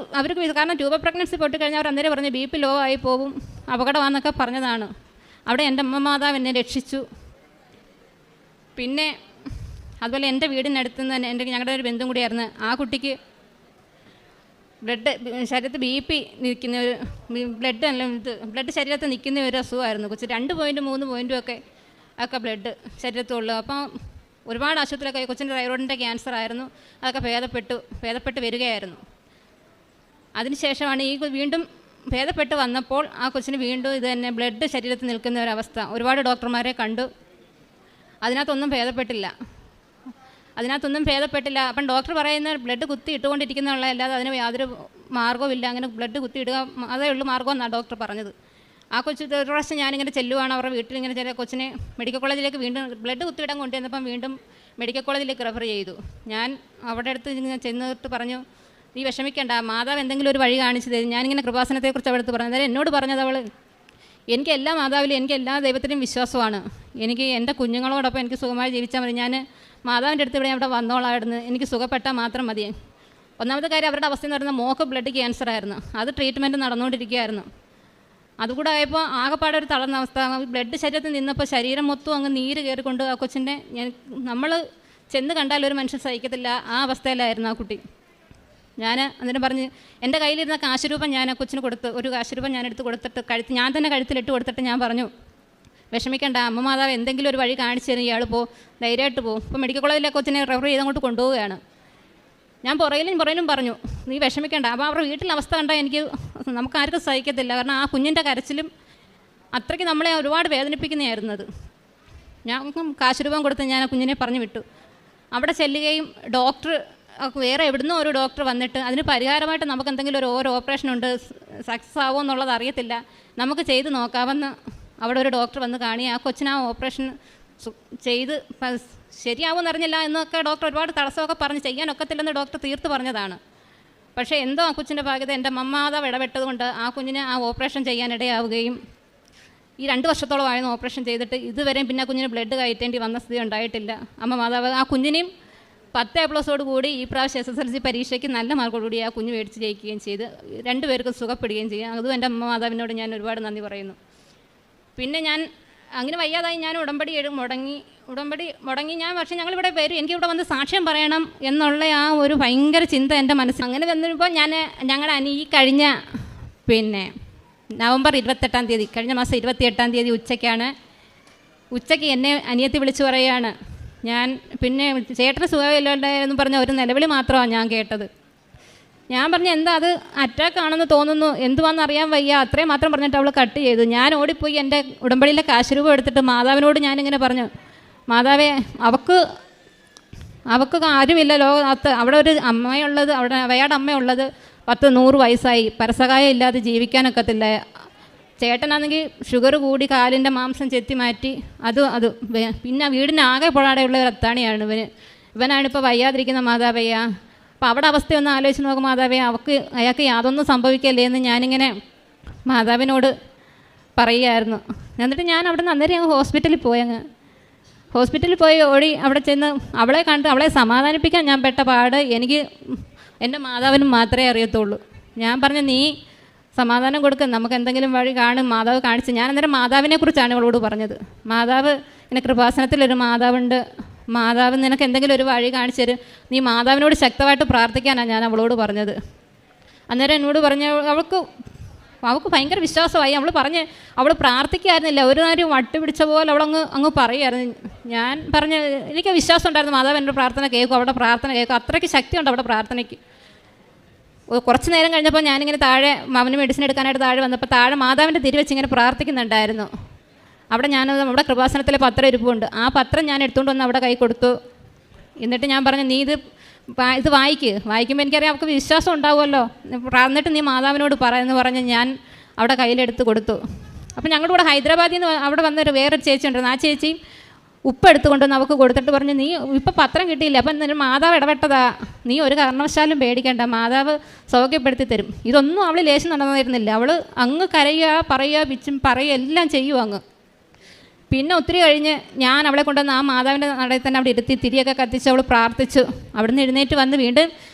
കാരണം ട്യൂബർ പ്രഗ്നൻസി പൊട്ടിക്കഴിഞ്ഞാൽ അവർ അന്നേരം പറഞ്ഞു BP ലോ ആയി പോവും, അപകടമാണെന്നൊക്കെ പറഞ്ഞതാണ്. അവിടെ എൻ്റെ അമ്മ മാതാവ് എന്നെ രക്ഷിച്ചു. പിന്നെ അതുപോലെ എൻ്റെ വീടിനടുത്ത് നിന്ന് ഞങ്ങളുടെ ഒരു ബന്ധുവും കൂടിയായിരുന്നു, ആ കുട്ടിക്ക് ശരീരത്തിൽ BP നിൽക്കുന്ന ഒരു ബ്ലഡ് ശരീരത്തിൽ നിൽക്കുന്ന ഒരു അസുഖമായിരുന്നു. കൊച്ചു 2 പോയിൻറ്റും 3 പോയിൻറ്റും ഒക്കെ ബ്ലഡ് ശരീരത്തുള്ളൂ. അപ്പം ഒരുപാട് ആശുപത്രിയൊക്കെ കൊച്ചിൻ്റെ തൈറോയിഡിൻ്റെ ക്യാൻസർ ആയിരുന്നു, അതൊക്കെ ഭേദപ്പെട്ട് വരികയായിരുന്നു. അതിനുശേഷമാണ് വീണ്ടും ഭേദപ്പെട്ട് വന്നപ്പോൾ ആ കൊച്ചിന് വീണ്ടും ഇത് തന്നെ ബ്ലഡ് ശരീരത്തിൽ നിൽക്കുന്ന ഒരവസ്ഥ. ഒരുപാട് ഡോക്ടർമാരെ കണ്ടു, അതിനകത്തൊന്നും ഭേദപ്പെട്ടില്ല. അപ്പം ഡോക്ടർ പറയുന്ന ബ്ലഡ് കുത്തി ഇട്ടുകൊണ്ടിരിക്കുന്നുള്ള അല്ലാതെ അതിന് യാതൊരു മാർഗ്ഗവും ഇല്ല, അങ്ങനെ ബ്ലഡ് കുത്തി ഇടുക അതേ ഉള്ളൂ മാർഗ്ഗം എന്നാണ് ഡോക്ടർ പറഞ്ഞത്. ആ കൊച്ചു ഒരു പ്രാവശ്യം ഞാനിങ്ങനെ ചെല്ലുവാണ് അവരുടെ വീട്ടിൽ, ഇങ്ങനെ ചില കൊച്ചിനെ മെഡിക്കൽ കോളേജിലേക്ക് വീണ്ടും ബ്ലഡ് കുത്തിയിടാൻ കൊണ്ടുവന്നപ്പം വീണ്ടും മെഡിക്കൽ കോളേജിലേക്ക് റെഫർ ചെയ്തു. ഞാൻ അവിടെ അടുത്ത് ഇങ്ങനെ ചെന്നിട്ട് പറഞ്ഞു നീ വിഷമിക്കേണ്ട, മാതാവ് എന്തെങ്കിലും ഒരു വഴി കാണിച്ചു തരും. ഞാനിങ്ങനെ കൃപാസനത്തെക്കുറിച്ച് അവിടെ അടുത്ത് പറഞ്ഞു. അതായത് എന്നോട് പറഞ്ഞത് എനിക്ക് എല്ലാ മാതാവിലും എനിക്ക് എല്ലാ ദൈവത്തിനും വിശ്വാസമാണ്, എനിക്ക് എൻ്റെ കുഞ്ഞുങ്ങളോടൊപ്പം എനിക്ക് സുഖമായി ജീവിച്ചാൽ മതി, ഞാൻ മാതാവിൻ്റെ അടുത്ത് ഇവിടെ വന്നോളായിരുന്നു, എനിക്ക് സുഖപ്പെട്ടാൽ മാത്രം മതി. ഒന്നാമത്തെ കാര്യം അവരുടെ അവസ്ഥ എന്ന് പറയുന്നത് മോക്ക് ബ്ലഡ് ക്യാൻസർ ആയിരുന്നു, അത് ട്രീറ്റ്മെൻറ്റ് നടന്നുകൊണ്ടിരിക്കുകയായിരുന്നു. അതുകൂടെ ആയപ്പോൾ ആകെപ്പാടെ ഒരു തളർന്ന അവസ്ഥ. ബ്ലഡ് ശരീരത്തിൽ നിന്നപ്പോൾ ശരീരം മൊത്തം അങ്ങ് നീര് കയറിക്കൊണ്ട് ആ കൊച്ചിൻ്റെ നമ്മൾ ചെന്ന് കണ്ടാൽ ഒരു മനുഷ്യൻ സഹിക്കത്തില്ല, ആ അവസ്ഥയിലായിരുന്നു ആ കുട്ടി. ഞാൻ എന്നിട്ട് പറഞ്ഞ് എൻ്റെ കയ്യിലിരുന്ന കാശുരൂപം ഞാൻ ആ കൊച്ചിന് കൊടുത്ത്, ഒരു കാശുരൂപം ഞാൻ എടുത്ത് കൊടുത്തിട്ട് ഞാൻ തന്നെ കഴുത്തിലിട്ട് കൊടുത്തിട്ട് ഞാൻ പറഞ്ഞു വിഷമിക്കേണ്ട, അമ്മ മാതാവ് എന്തെങ്കിലും ഒരു വഴി കാണിച്ചു തരും, ഇയാൾ ധൈര്യമായിട്ട് പോകും. ഇപ്പോൾ മെഡിക്കൽ കോളേജിലെ കൊച്ചിനെ റെഫർ ചെയ്തങ്ങോട്ട് കൊണ്ടുപോവുകയാണ്. ഞാൻ പുറയിലും പറഞ്ഞു നീ വിഷമിക്കേണ്ട. അപ്പോൾ അവരുടെ വീട്ടിലെ അവസ്ഥ കണ്ടാൽ നമുക്കാർക്കും സഹിക്കത്തില്ല, കാരണം ആ കുഞ്ഞിൻ്റെ കരച്ചിലും അത്രയ്ക്ക് നമ്മളെ ഒരുപാട് വേദനിപ്പിക്കുന്നതായിരുന്നു അത്. ഞാൻ കാശുരൂപം കൊടുത്ത് ഞാൻ ആ കുഞ്ഞിനെ പറഞ്ഞു വിട്ടു. അവിടെ ചെല്ലുകയും ഡോക്ടർ വേറെ എവിടുന്നോ ഒരു ഡോക്ടർ വന്നിട്ട് അതിന് പരിഹാരമായിട്ട് നമുക്ക് എന്തെങ്കിലും ഒരു ഓപ്പറേഷൻ ഉണ്ട്, സക്സസ് ആവുമോ എന്നുള്ളത് അറിയത്തില്ല, നമുക്ക് ചെയ്ത് നോക്കാമെന്ന് അവിടെ ഒരു ഡോക്ടർ വന്ന് കാണി. ആ കൊച്ചിന് ആ ഓപ്പറേഷൻ ചെയ്ത് ശരിയാവുമെന്ന് അറിഞ്ഞില്ല എന്നൊക്കെ ഡോക്ടർ ഒരുപാട് തടസ്സമൊക്കെ പറഞ്ഞ് ചെയ്യാനൊക്കത്തില്ലെന്ന് ഡോക്ടർ തീർത്ത് പറഞ്ഞതാണ്. പക്ഷേ എന്തോ ആ കൊച്ചിൻ്റെ ഭാഗ്യത എൻ്റെ മാതാവ് ഇടപെട്ടത് കൊണ്ട് ആ കുഞ്ഞിനെ ആ ഓപ്പറേഷൻ ചെയ്യാനിടയാവുകയും ഈ 2 വർഷത്തോളമായിരുന്നു ഓപ്പറേഷൻ ചെയ്തിട്ട് ഇതുവരെയും പിന്നെ കുഞ്ഞിന് ബ്ലഡ് കയറ്റേണ്ടി വന്ന സ്ഥിതി ഉണ്ടായിട്ടില്ല. അമ്മ മാതാവ് ആ കുഞ്ഞിനെയും 10 കൂടി ഈ പ്രാവശ്യം SSLC പരീക്ഷയ്ക്ക് നല്ല മാർക്കോടുകൂടി ആ കുഞ്ഞ് മേടിച്ച് ജയിക്കുകയും ചെയ്ത് 2 പേർക്കും സുഖപ്പെടുകയും ചെയ്യും. അതും എൻ്റെ അമ്മ മാതാവിനോട് ഞാൻ ഒരുപാട് നന്ദി പറയുന്നു. പിന്നെ ഞാൻ അങ്ങനെ വയ്യാതായി ഞാൻ ഉടമ്പടി മുടങ്ങി ഞാൻ. പക്ഷേ ഞങ്ങളിവിടെ വരും, എനിക്കിവിടെ വന്ന് സാക്ഷ്യം പറയണം എന്നുള്ള ആ ഒരു ഭയങ്കര ചിന്ത എൻ്റെ മനസ്സിൽ. അങ്ങനെ വന്നപ്പോൾ ഞങ്ങളുടെ ഈ കഴിഞ്ഞ നവംബർ 28 കഴിഞ്ഞ മാസം 28 ഉച്ചയ്ക്കാണ് ഉച്ചയ്ക്ക് എന്നെ അനിയത്തി വിളിച്ച് പറയുകയാണ്. ഞാൻ പിന്നെ ചേട്ടന് സുഖമില്ലാണ്ടായെന്ന് പറഞ്ഞ ഒരു നിലവിളി മാത്രമാണ് ഞാൻ കേട്ടത്. ഞാൻ പറഞ്ഞു എന്താ അത് അറ്റാക്ക് ആണെന്ന് തോന്നുന്നു, എന്തുവാണെന്ന് അറിയാൻ വയ്യ, അത്രയും മാത്രം പറഞ്ഞിട്ട് അവൾ കട്ട് ചെയ്തു. ഞാൻ ഓടിപ്പോയി എൻ്റെ ഉടമ്പടിയിലെ കാശ് രൂപ എടുത്തിട്ട് മാതാവിനോട് ഞാനിങ്ങനെ പറഞ്ഞു, മാതാവേ അവൾക്ക് ആരുമില്ല ലോകത്ത്, അവിടെ ഒരു അമ്മയുള്ളത്, അവിടെ അവയുടെ അമ്മയുള്ളത് 100 വയസ്സായി, പരസഹായം ഇല്ലാതെ ജീവിക്കാനൊക്കത്തില്ല. ചേട്ടനാണെങ്കിൽ ഷുഗർ കൂടി കാലിൻ്റെ മാംസം ചെത്തി മാറ്റി അത് പിന്നെ വീടിനാകെ പൊഴാടെയുള്ള ഒരു അത്താണിയാണ് ഇവനാണിപ്പോൾ വയ്യാതിരിക്കുന്ന മാതാവയ്യ. അപ്പോൾ അവിടെ അവസ്ഥയൊന്ന് ആലോചിച്ച് നോക്കും മാതാവേ, അയാൾക്ക് യാതൊന്നും സംഭവിക്കല്ലേ എന്ന് ഞാനിങ്ങനെ മാതാവിനോട് പറയുമായിരുന്നു. എന്നിട്ട് ഞാൻ അവിടെ നിന്ന് അന്നേരം ഹോസ്പിറ്റലിൽ പോയി ഓടി അവിടെ ചെന്ന് അവളെ കണ്ട് അവളെ സമാധാനിപ്പിക്കാൻ ഞാൻ പെട്ട പാട് എനിക്ക് എൻ്റെ മാതാവിനും മാത്രമേ അറിയത്തുള്ളൂ. ഞാൻ പറഞ്ഞു നീ സമാധാനം കൊടുക്കുക, നമുക്ക് എന്തെങ്കിലും വഴി കാണും. മാതാവ് കാണിച്ച് ഞാൻ അന്നേരം മാതാവിനെ കുറിച്ചാണ് ഇവളോട് പറഞ്ഞത്. മാതാവ് ഇങ്ങനെ കൃപാസനത്തിലൊരു മാതാവുണ്ട്, മാതാവ് നിനക്ക് എന്തെങ്കിലും ഒരു വഴി കാണിച്ചു തരും, നീ മാതാവിനോട് ശക്തമായിട്ട് പ്രാർത്ഥിക്കാനാണ് ഞാൻ അവളോട് പറഞ്ഞത്. അന്നേരം എന്നോട് പറഞ്ഞ അവൾക്ക് ഭയങ്കര വിശ്വാസമായി. അവൾ പ്രാർത്ഥിക്കായിരുന്നില്ല, ഒരു നേരം വട്ടി പിടിച്ച പോലെ അവളങ്ങ് പറയുമായിരുന്നു. ഞാൻ പറഞ്ഞ എനിക്ക് വിശ്വാസം ഉണ്ടായിരുന്നു മാതാവ് എൻ്റെ പ്രാർത്ഥന കേൾക്കും, അവിടെ പ്രാർത്ഥന കേൾക്കും, അത്രയ്ക്ക് ശക്തിയുണ്ട് അവിടെ പ്രാർത്ഥനയ്ക്ക്. കുറച്ച് നേരം കഴിഞ്ഞപ്പോൾ ഞാനിങ്ങനെ താഴെ അവന് മെഡിസിൻ എടുക്കാനായിട്ട് താഴെ വന്നപ്പോൾ താഴെ മാതാവിൻ്റെ തിരുവെച്ച് ഇങ്ങനെ പ്രാർത്ഥിക്കുന്നുണ്ടായിരുന്നു. അവിടെ നമ്മുടെ കൃപാസനത്തിലെ പത്രം ഇരിപ്പുണ്ട്, ആ പത്രം ഞാൻ എടുത്തുകൊണ്ട് വന്ന് അവിടെ കൈ കൊടുത്തു. എന്നിട്ട് ഞാൻ പറഞ്ഞു നീ ഇത് വായിക്കുമ്പോൾ എനിക്കറിയാം അവൾക്ക് വിശ്വാസം ഉണ്ടാവുമല്ലോ, എന്നിട്ട് നീ മാതാവിനോട് പറയുമെന്ന് പറഞ്ഞ് ഞാൻ അവിടെ കയ്യിലെടുത്ത് കൊടുത്തു. അപ്പോൾ ഞങ്ങളുടെ കൂടെ ഹൈദരാബാദിൽ നിന്ന് അവിടെ വന്നൊരു വേറൊരു ചേച്ചി ഉണ്ടായിരുന്നു. ആ ചേച്ചി ഉപ്പ് എടുത്തുകൊണ്ടുവന്ന് അവൾക്ക് കൊടുത്തിട്ട് പറഞ്ഞു നീ ഇപ്പം പത്രം കിട്ടിയില്ല, അപ്പം എന്നിട്ട് മാതാവ് ഇടപെട്ടതാ, നീ ഒരു കാരണവശാലും പേടിക്കേണ്ട, മാതാവ് സൗഖ്യപ്പെടുത്തി തരും. ഇതൊന്നും അവൾ ലേശം നടന്നിരുന്നില്ല. അവൾ അങ്ങ് കരയുക, പറയുക, പിച്ചും പറയുക എല്ലാം ചെയ്യുക അങ്ങ്. പിന്നെ ഒത്തിരി കഴിഞ്ഞ് ഞാൻ അവളെ കൊണ്ടുവന്ന് ആ മാതാവിൻ്റെ നടയിൽ തന്നെ അവിടെ ഇരുത്തി തിരിയൊക്കെ കത്തിച്ച് അവൾ പ്രാർത്ഥിച്ചു. അവിടെ നിന്ന് എഴുന്നേറ്റ് വന്ന് വീണ്ടും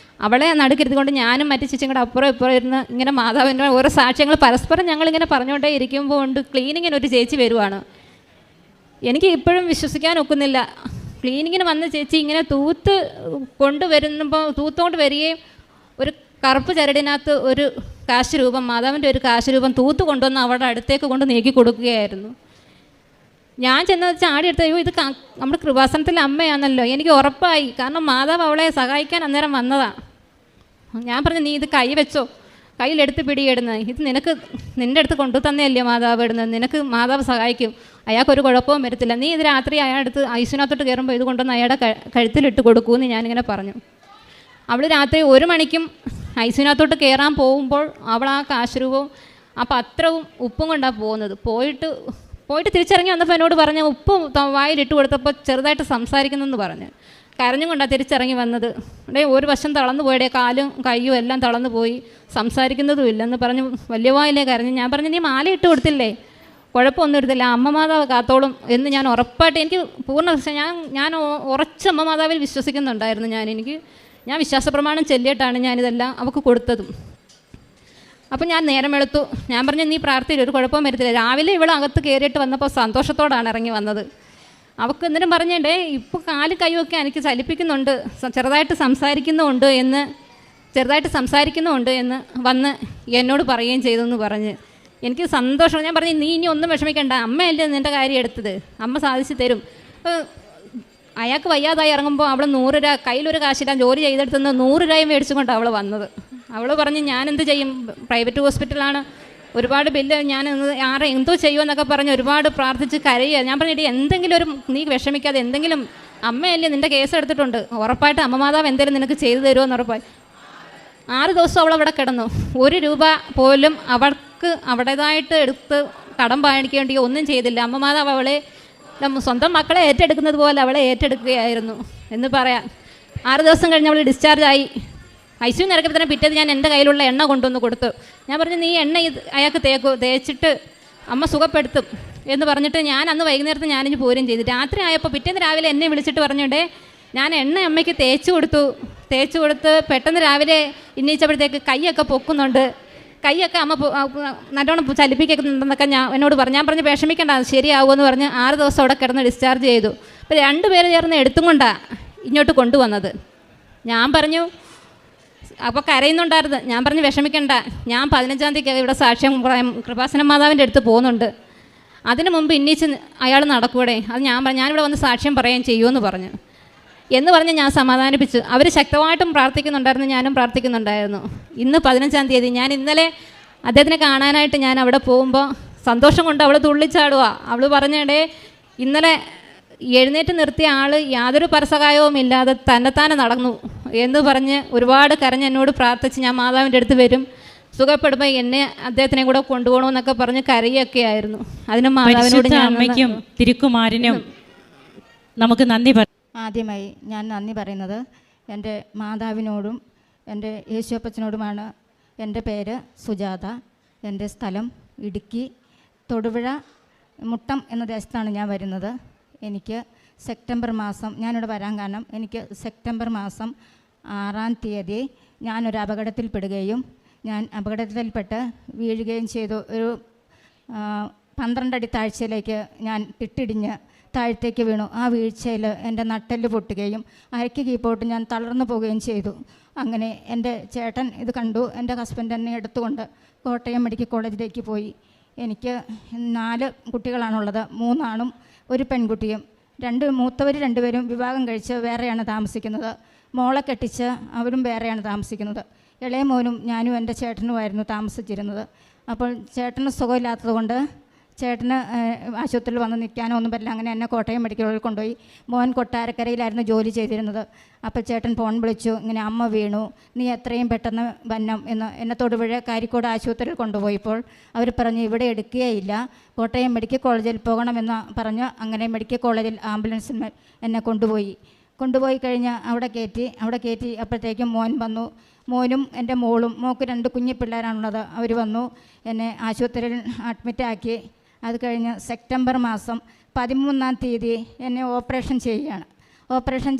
അവളെ നടുക്കിരുത്തിക്കൊണ്ട് ഞാനും മറ്റു ചേച്ചിയും കൂടെ അപ്പുറം ഇപ്പുറം ഇരുന്ന് ഇങ്ങനെ മാതാവിൻ്റെ ഓരോ സാക്ഷ്യങ്ങൾ പരസ്പരം ഞങ്ങളിങ്ങനെ പറഞ്ഞുകൊണ്ടേ ഇരിക്കുമ്പോൾ ഉണ്ട് ക്ലീനിങ്ങിന് ഒരു ചേച്ചി വരുവാണ്. എനിക്ക് ഇപ്പോഴും വിശ്വസിക്കാൻ ഒക്കുന്നില്ല. ക്ലീനിങ്ങിന് വന്ന ചേച്ചി ഇങ്ങനെ തൂത്തുകൊണ്ട് വരികയും ഒരു കറുപ്പ് ചരടിനകത്ത് ഒരു കാശ് രൂപം, മാതാവിൻ്റെ ഒരു കാശ് രൂപം തൂത്ത് കൊണ്ടുവന്ന് അവരുടെ അടുത്തേക്ക് കൊണ്ട് നീക്കി കൊടുക്കുകയായിരുന്നു. ഞാൻ ചെന്ന് ചാടിയെടുത്ത് അയ്യോ ഇത് നമ്മുടെ കൃപാസനത്തിലെ അമ്മയാണല്ലോ, എനിക്ക് ഉറപ്പായി, കാരണം മാതാവ് അവളെ സഹായിക്കാൻ അന്നേരം വന്നതാണ്. ഞാൻ പറഞ്ഞു നീ ഇത് കൈ വെച്ചോ, കയ്യിലെടുത്ത് പിടിയിടുന്നത്, ഇത് നിൻ്റെ അടുത്ത് കൊണ്ടു തന്നെയല്ലേ മാതാവ് ഇടുന്നത്, നിനക്ക് മാതാവ് സഹായിക്കും, അയാൾക്കൊരു കുഴപ്പവും വരത്തില്ല, നീ ഇത് രാത്രി അയാളടുത്ത് ഐസിനകത്തോട്ട് കയറുമ്പോൾ ഇത് കൊണ്ടുവന്ന് അയാളുടെ കഴുത്തിലിട്ട് കൊടുക്കുമെന്ന് ഞാനിങ്ങനെ പറഞ്ഞു. അവൾ രാത്രി 1 മണിക്കും ഐസിനകത്തോട്ട് കയറാൻ പോകുമ്പോൾ അവൾ ആ കാശുരൂപവും ആ പത്രവും ഉപ്പും കൊണ്ടാണ് പോകുന്നത്. പോയിട്ട് തിരിച്ചിറങ്ങി വന്നപ്പോൾ എന്നോട് പറഞ്ഞ ഉപ്പ് വായിലിട്ട് കൊടുത്തപ്പോൾ ചെറുതായിട്ട് സംസാരിക്കുന്നെന്ന് പറഞ്ഞ് കരഞ്ഞും കൊണ്ടാണ് തിരിച്ചിറങ്ങി വന്നത്. ഒരു വശം തളർന്നു പോയടേ, കാലും കയ്യും എല്ലാം തളർന്നു പോയി, സംസാരിക്കുന്നതും ഇല്ലെന്ന് പറഞ്ഞ് വലിയ വായിലേ കരഞ്ഞു. ഞാൻ പറഞ്ഞു നീ മാല ഇട്ട് കൊടുത്തില്ലേ, കുഴപ്പമൊന്നും എടുത്തില്ല, അമ്മ മാതാവ് കാത്തോളും എന്ന് ഞാൻ ഉറപ്പായിട്ട് എനിക്ക് പൂർണ്ണ ഞാൻ ഉറച്ച് അമ്മ മാതാവിൽ വിശ്വസിക്കുന്നുണ്ടായിരുന്നു. ഞാൻ വിശ്വാസപ്രമാണം ചൊല്ലിയിട്ടാണ് ഞാനിതെല്ലാം അവൾക്ക് കൊടുത്തതും. അപ്പം ഞാൻ നേരം വെളുത്തു. ഞാൻ പറഞ്ഞു നീ പ്രാർത്ഥിയില്ല, ഒരു കുഴപ്പവും വരത്തില്ല. രാവിലെ ഇവൾ അകത്ത് കയറിയിട്ട് വന്നപ്പോൾ സന്തോഷത്തോടാണ് ഇറങ്ങി വന്നത്. അവൾക്ക് എന്നിട്ടും പറഞ്ഞേ ഇപ്പോൾ കാലും കൈയൊക്കെ എനിക്ക് ചലിപ്പിക്കുന്നുണ്ട്, ചെറുതായിട്ട് സംസാരിക്കുന്നുമുണ്ട് എന്ന് വന്ന് എന്നോട് പറയുകയും ചെയ്തെന്ന് പറഞ്ഞ് എനിക്ക് സന്തോഷം. ഞാൻ പറഞ്ഞു നീ ഇനി ഒന്നും വിഷമിക്കേണ്ട, അമ്മയല്ലേ നിൻ്റെ കാര്യം എടുത്തത്, അമ്മ സാധിച്ചു തരും. അയാൾക്ക് വയ്യാതായി ഇറങ്ങുമ്പോൾ അവൾ 100 രൂപ കയ്യിലൊരു കാശില്ല, ജോലി ചെയ്തെടുത്തുനിന്ന് 100 രൂപയും മേടിച്ചുകൊണ്ട് അവൾ വന്നത്. അവൾ പറഞ്ഞ് ഞാനെന്ത് ചെയ്യും, പ്രൈവറ്റ് ഹോസ്പിറ്റലാണ്, ഒരുപാട് ബില്ല്, ഞാൻ എന്തോ ചെയ്യുമെന്നൊക്കെ പറഞ്ഞ് ഒരുപാട് പ്രാർത്ഥിച്ച് കരയുക. ഞാൻ പറഞ്ഞിട്ട് എന്തെങ്കിലും നീ വിഷമിക്കാതെ, എന്തെങ്കിലും അമ്മയല്ലേ നിൻ്റെ കേസ് എടുത്തിട്ടുണ്ട്, ഉറപ്പായിട്ട് അമ്മ മാതാവ് എന്തെങ്കിലും നിനക്ക് ചെയ്തു തരുമെന്ന് ഉറപ്പായി. 6 ദിവസം അവൾ അവിടെ കിടന്നു. 1 രൂപ പോലും അവൾക്ക് അവടേതായിട്ട് എടുത്ത് കടം പാടിക്കേണ്ടിയോ ഒന്നും ചെയ്തില്ല. അമ്മ മാതാവ് അവളെ സ്വന്തം മക്കളെ ഏറ്റെടുക്കുന്നത് പോലെ അവളെ ഏറ്റെടുക്കുകയായിരുന്നു എന്ന് പറയാം. 6 ദിവസം കഴിഞ്ഞ് അവൾ ഡിസ്ചാർജായി. ഐസിയു നിറക്കപ്പോൾ തന്നെ പിറ്റേത് ഞാൻ എൻ്റെ കയ്യിലുള്ള എണ്ണ കൊണ്ടുവന്ന് കൊടുത്തു. ഞാൻ പറഞ്ഞു നീ എണ്ണ അയാൾക്ക് തേച്ചിട്ട് അമ്മ സുഖപ്പെടുത്തും എന്ന് പറഞ്ഞിട്ട് ഞാൻ അന്ന് വൈകുന്നേരത്ത് ഞാനിഞ്ഞ് പോരും ചെയ്തു. രാത്രി ആയപ്പോൾ പിറ്റേന്ന് രാവിലെ എന്നെ വിളിച്ചിട്ട് പറഞ്ഞിട്ടേ ഞാൻ എണ്ണ അമ്മയ്ക്ക് തേച്ച് കൊടുത്ത് പെട്ടെന്ന് രാവിലെ എണീച്ചപ്പോഴത്തേക്ക് കൈയൊക്കെ പൊക്കുന്നുണ്ട്, കൈയൊക്കെ അമ്മ നല്ലോണം ചലിപ്പിക്കുന്നുണ്ടെന്നൊക്കെ എന്നോട് പറഞ്ഞു. ഞാൻ പറഞ്ഞു വിഷമിക്കേണ്ട, അത് ശരിയാവുമെന്ന് പറഞ്ഞ് 6 ദിവസം അവിടെ കിടന്ന് ഡിസ്ചാർജ് ചെയ്തു. അപ്പോൾ 2 പേര് ചേർന്ന് എടുത്തും കൊണ്ടാണ് ഇങ്ങോട്ട് കൊണ്ടുവന്നത്. ഞാൻ പറഞ്ഞു അപ്പോൾ കരയുന്നുണ്ടായിരുന്നു. ഞാൻ പറഞ്ഞു വിഷമിക്കണ്ട, ഞാൻ 15-ാം തീയതി ഇവിടെ സാക്ഷ്യം കൃപാസന മാതാവിൻ്റെ അടുത്ത് പോകുന്നുണ്ട്, അതിന് മുമ്പ് ഇന്നീച്ച് അയാൾ നടക്കൂടെ, അത് ഞാനിവിടെ വന്ന് സാക്ഷ്യം പറയുകയും ചെയ്യുമെന്ന് പറഞ്ഞു ഞാൻ സമാധാനിപ്പിച്ചു. അവർ ശക്തമായിട്ടും പ്രാർത്ഥിക്കുന്നുണ്ടായിരുന്നു, ഞാനും പ്രാർത്ഥിക്കുന്നുണ്ടായിരുന്നു. ഇന്ന് 15-ാം തീയതി ഞാൻ ഇന്നലെ അദ്ദേഹത്തിനെ കാണാനായിട്ട് ഞാൻ അവിടെ പോകുമ്പോൾ സന്തോഷം കൊണ്ട് അവൾ തുള്ളിച്ചാടുക. അവൾ പറഞ്ഞിടേ ഇന്നലെ എഴുന്നേറ്റ് നിർത്തിയ ആൾ യാതൊരു പരസഹായവും ഇല്ലാതെ തന്നെത്താനെ നടന്നു എന്ന് പറഞ്ഞ് ഒരുപാട് കരഞ്ഞ് എന്നോട് പ്രാർത്ഥിച്ച് ഞാൻ മാതാവിൻ്റെ അടുത്ത് വരും, സുഖപ്പെടുമ്പോൾ എന്നെ അദ്ദേഹത്തിനെ കൂടെ കൊണ്ടുപോകണമെന്നൊക്കെ പറഞ്ഞ് കരയൊക്കെ ആയിരുന്നു. അതിന് മാതാവിനോട് അമ്മയ്ക്കും തിരുക്കുമാരനും നമുക്ക് നന്ദി പറയാം. ആദ്യമായി ഞാൻ നന്ദി പറയുന്നത് എൻ്റെ മാതാവിനോടും എൻ്റെ യേശുപ്പച്ചനോടുമാണ്. എൻ്റെ പേര് സുജാത, എൻ്റെ സ്ഥലം ഇടുക്കി തൊടുപുഴ മുട്ടം എന്ന ദേശത്താണ് ഞാൻ വരുന്നത്. എനിക്ക് സെപ്റ്റംബർ മാസം ഞാനിവിടെ വരാൻ കാരണം എനിക്ക് സെപ്റ്റംബർ മാസം 6-ാം തീയതി ഞാനൊരു അപകടത്തിൽപ്പെടുകയും ഞാൻ അപകടത്തിൽപ്പെട്ട് വീഴുകയും ചെയ്തു. ഒരു 12 അടി താഴ്ചയിലേക്ക് ഞാൻ തിട്ടിടിഞ്ഞ് താഴത്തേക്ക് വീണു. ആ വീഴ്ചയിൽ എൻ്റെ നട്ടെല്ല് പൊട്ടുകയും അരയ്ക്ക് കീപ്പോട്ട് ഞാൻ തളർന്നു പോവുകയും ചെയ്തു. അങ്ങനെ എൻ്റെ ചേട്ടൻ ഇത് കണ്ടു. എൻ്റെ ഹസ്ബൻഡ് എന്നെ എടുത്തുകൊണ്ട് കോട്ടയം മെഡിക്കൽ കോളേജിലേക്ക് പോയി. എനിക്ക് 4 കുട്ടികളാണുള്ളത്, 3 ആണും 1 പെൺകുട്ടിയും. മൂത്തവർ 2 പേരും വിവാഹം കഴിച്ച് വേറെയാണ് താമസിക്കുന്നത്. മോളെ കെട്ടിച്ച് അവരും വേറെയാണ് താമസിക്കുന്നത്. ഇളയ മോനും ഞാനും എൻ്റെ ചേട്ടനുമായിരുന്നു താമസിച്ചിരുന്നത്. അപ്പോൾ ചേട്ടന് സുഖമില്ലാത്തത് കൊണ്ട് ചേട്ടന് ആശുപത്രിയിൽ വന്ന് നിൽക്കാനോ ഒന്നും പറ്റില്ല. അങ്ങനെ എന്നെ കോട്ടയം മെഡിക്കൽ കോളേജിൽ കൊണ്ടുപോയി. മോൻ കൊട്ടാരക്കരയിലായിരുന്നു ജോലി ചെയ്തിരുന്നത്. അപ്പോൾ ചേട്ടൻ ഫോൺ വിളിച്ചു, ഇങ്ങനെ അമ്മ വീണു, നീ എത്രയും പെട്ടെന്ന് വന്നം എന്ന്. എന്നെ തൊടുപുഴ കാരിക്കോട് ആശുപത്രിയിൽ കൊണ്ടുപോയപ്പോൾ അവർ പറഞ്ഞു ഇവിടെ എടുക്കുകയില്ല, കോട്ടയം മെഡിക്കൽ കോളേജിൽ പോകണമെന്ന് പറഞ്ഞു. അങ്ങനെ മെഡിക്കൽ കോളേജിൽ ആംബുലൻസിൽ എന്നെ കൊണ്ടുപോയി കഴിഞ്ഞ് അവിടെ കയറ്റി അപ്പോഴത്തേക്കും മോൻ വന്നു. മോനും എൻ്റെ മോളും, മോൾക്ക് 2 കുഞ്ഞു പിള്ളേരാണുള്ളത്, അവർ വന്നു എന്നെ ആശുപത്രിയിൽ അഡ്മിറ്റാക്കി. അത് കഴിഞ്ഞ് സെപ്റ്റംബർ മാസം 13-ാം തീയതി എന്നെ ഓപ്പറേഷൻ ചെയ്യുകയാണ്. ഓപ്പറേഷൻ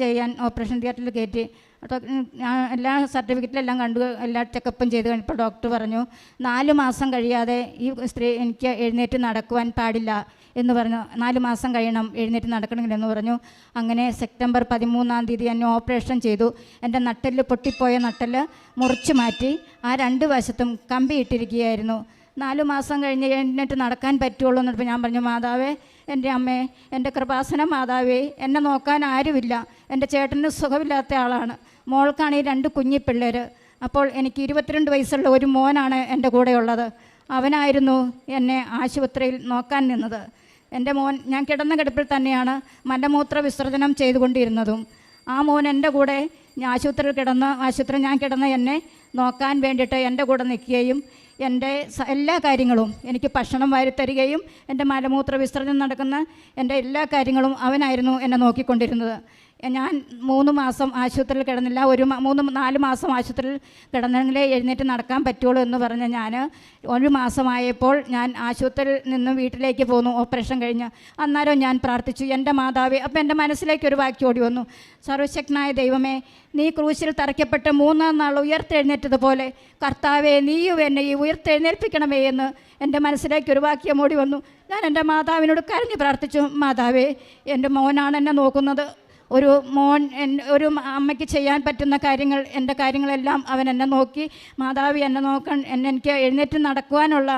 തിയേറ്ററിൽ കയറ്റി. എല്ലാ സർട്ടിഫിക്കറ്റിലെല്ലാം കണ്ടു, എല്ലാ ചെക്കപ്പും ചെയ്ത് കഴിഞ്ഞപ്പോൾ ഡോക്ടർ പറഞ്ഞു 4 മാസം കഴിയാതെ ഈ സ്ത്രീ എനിക്ക് എഴുന്നേറ്റ് നടക്കുവാൻ പാടില്ല എന്ന് പറഞ്ഞു. 4 മാസം കഴിയണം എഴുന്നേറ്റ് നടക്കണമെന്ന് പറഞ്ഞു. അങ്ങനെ സെപ്റ്റംബർ 13-ാം തീയതി എന്നെ ഓപ്പറേഷൻ ചെയ്തു. എൻ്റെ നട്ടെല്ല് പൊട്ടിപ്പോയ നട്ടെല്ല് മുറിച്ച് മാറ്റി. ആ 2 വശത്തും കമ്പി ഇട്ടിരിക്കുകയായിരുന്നു. 4 മാസം കഴിഞ്ഞ് എഴുന്നേറ്റ് നടക്കാൻ പറ്റുള്ളൂ എന്നപ്പോൾ ഞാൻ പറഞ്ഞു, മാതാവേ, എൻ്റെ അമ്മേ, എൻ്റെ കൃപാസന മാതാവേ, എന്നെ നോക്കാൻ ആരുമില്ല. എൻ്റെ ചേട്ടന് സുഖമില്ലാത്ത ആളാണ്, മോൾക്കാണ് ഈ 2 കുഞ്ഞി പിള്ളേർ. അപ്പോൾ എനിക്ക് 22 വയസ്സുള്ള ഒരു മോനാണ് എൻ്റെ കൂടെ ഉള്ളത്. അവനായിരുന്നു എന്നെ ആശുപത്രിയിൽ നോക്കാൻ നിന്നത്. എൻ്റെ മോൻ ഞാൻ കിടന്ന കിടപ്പിൽ തന്നെയാണ് മലമൂത്ര വിസർജനം ചെയ്തുകൊണ്ടിരുന്നതും. ആ മോൻ എൻ്റെ കൂടെ ആശുപത്രി ഞാൻ കിടന്ന് എന്നെ നോക്കാൻ വേണ്ടിയിട്ട് എൻ്റെ കൂടെ നിൽക്കുകയും എൻ്റെ എല്ലാ കാര്യങ്ങളും എനിക്ക് ഭക്ഷണം വാരിത്തരികയും എൻ്റെ മലമൂത്ര വിസർജനം നടക്കുന്ന എൻ്റെ എല്ലാ കാര്യങ്ങളും അവനായിരുന്നു എന്നെ നോക്കിക്കൊണ്ടിരുന്നത്. ഞാൻ 3 മാസം ആശുപത്രിയിൽ കിടന്നില്ല. 4 മാസം ആശുപത്രിയിൽ കിടന്നെങ്കിലേ എഴുന്നേറ്റ് നടക്കാൻ പറ്റുള്ളൂ എന്ന് പറഞ്ഞ് ഞാൻ 1 മാസമായപ്പോൾ ഞാൻ ആശുപത്രിയിൽ നിന്നും വീട്ടിലേക്ക് പോന്നു ഓപ്പറേഷൻ കഴിഞ്ഞ്. അന്നേരം ഞാൻ പ്രാർത്ഥിച്ചു, എൻ്റെ മാതാവേ. അപ്പോൾ എൻ്റെ മനസ്സിലേക്ക് ഒരു വാക്യം ഓടി വന്നു, സർവശക്തനായ ദൈവമേ, നീ ക്രൂശിൽ തറയ്ക്കപ്പെട്ട് 3-ാം നാൾ ഉയർത്തെഴുന്നേറ്റതുപോലെ കർത്താവേ, നീയും എന്നെ ഈ ഉയർത്തെഴുന്നേൽപ്പിക്കണമേ എന്ന് എൻ്റെ മനസ്സിലേക്ക് ഒരു വാക്യം ഓടി വന്നു. ഞാൻ എൻ്റെ മാതാവിനോട് കരഞ്ഞ് പ്രാർത്ഥിച്ചു, മാതാവേ, എൻ്റെ മോനാണ് എന്നെ നോക്കുന്നത്. ഒരു ഒരു അമ്മയ്ക്ക് ചെയ്യാൻ പറ്റുന്ന കാര്യങ്ങൾ, എൻ്റെ കാര്യങ്ങളെല്ലാം അവൻ എന്നെ നോക്കി. മാതാവി എന്നെ നോക്കാൻ, എനിക്ക് എഴുന്നേറ്റ് നടക്കുവാനുള്ള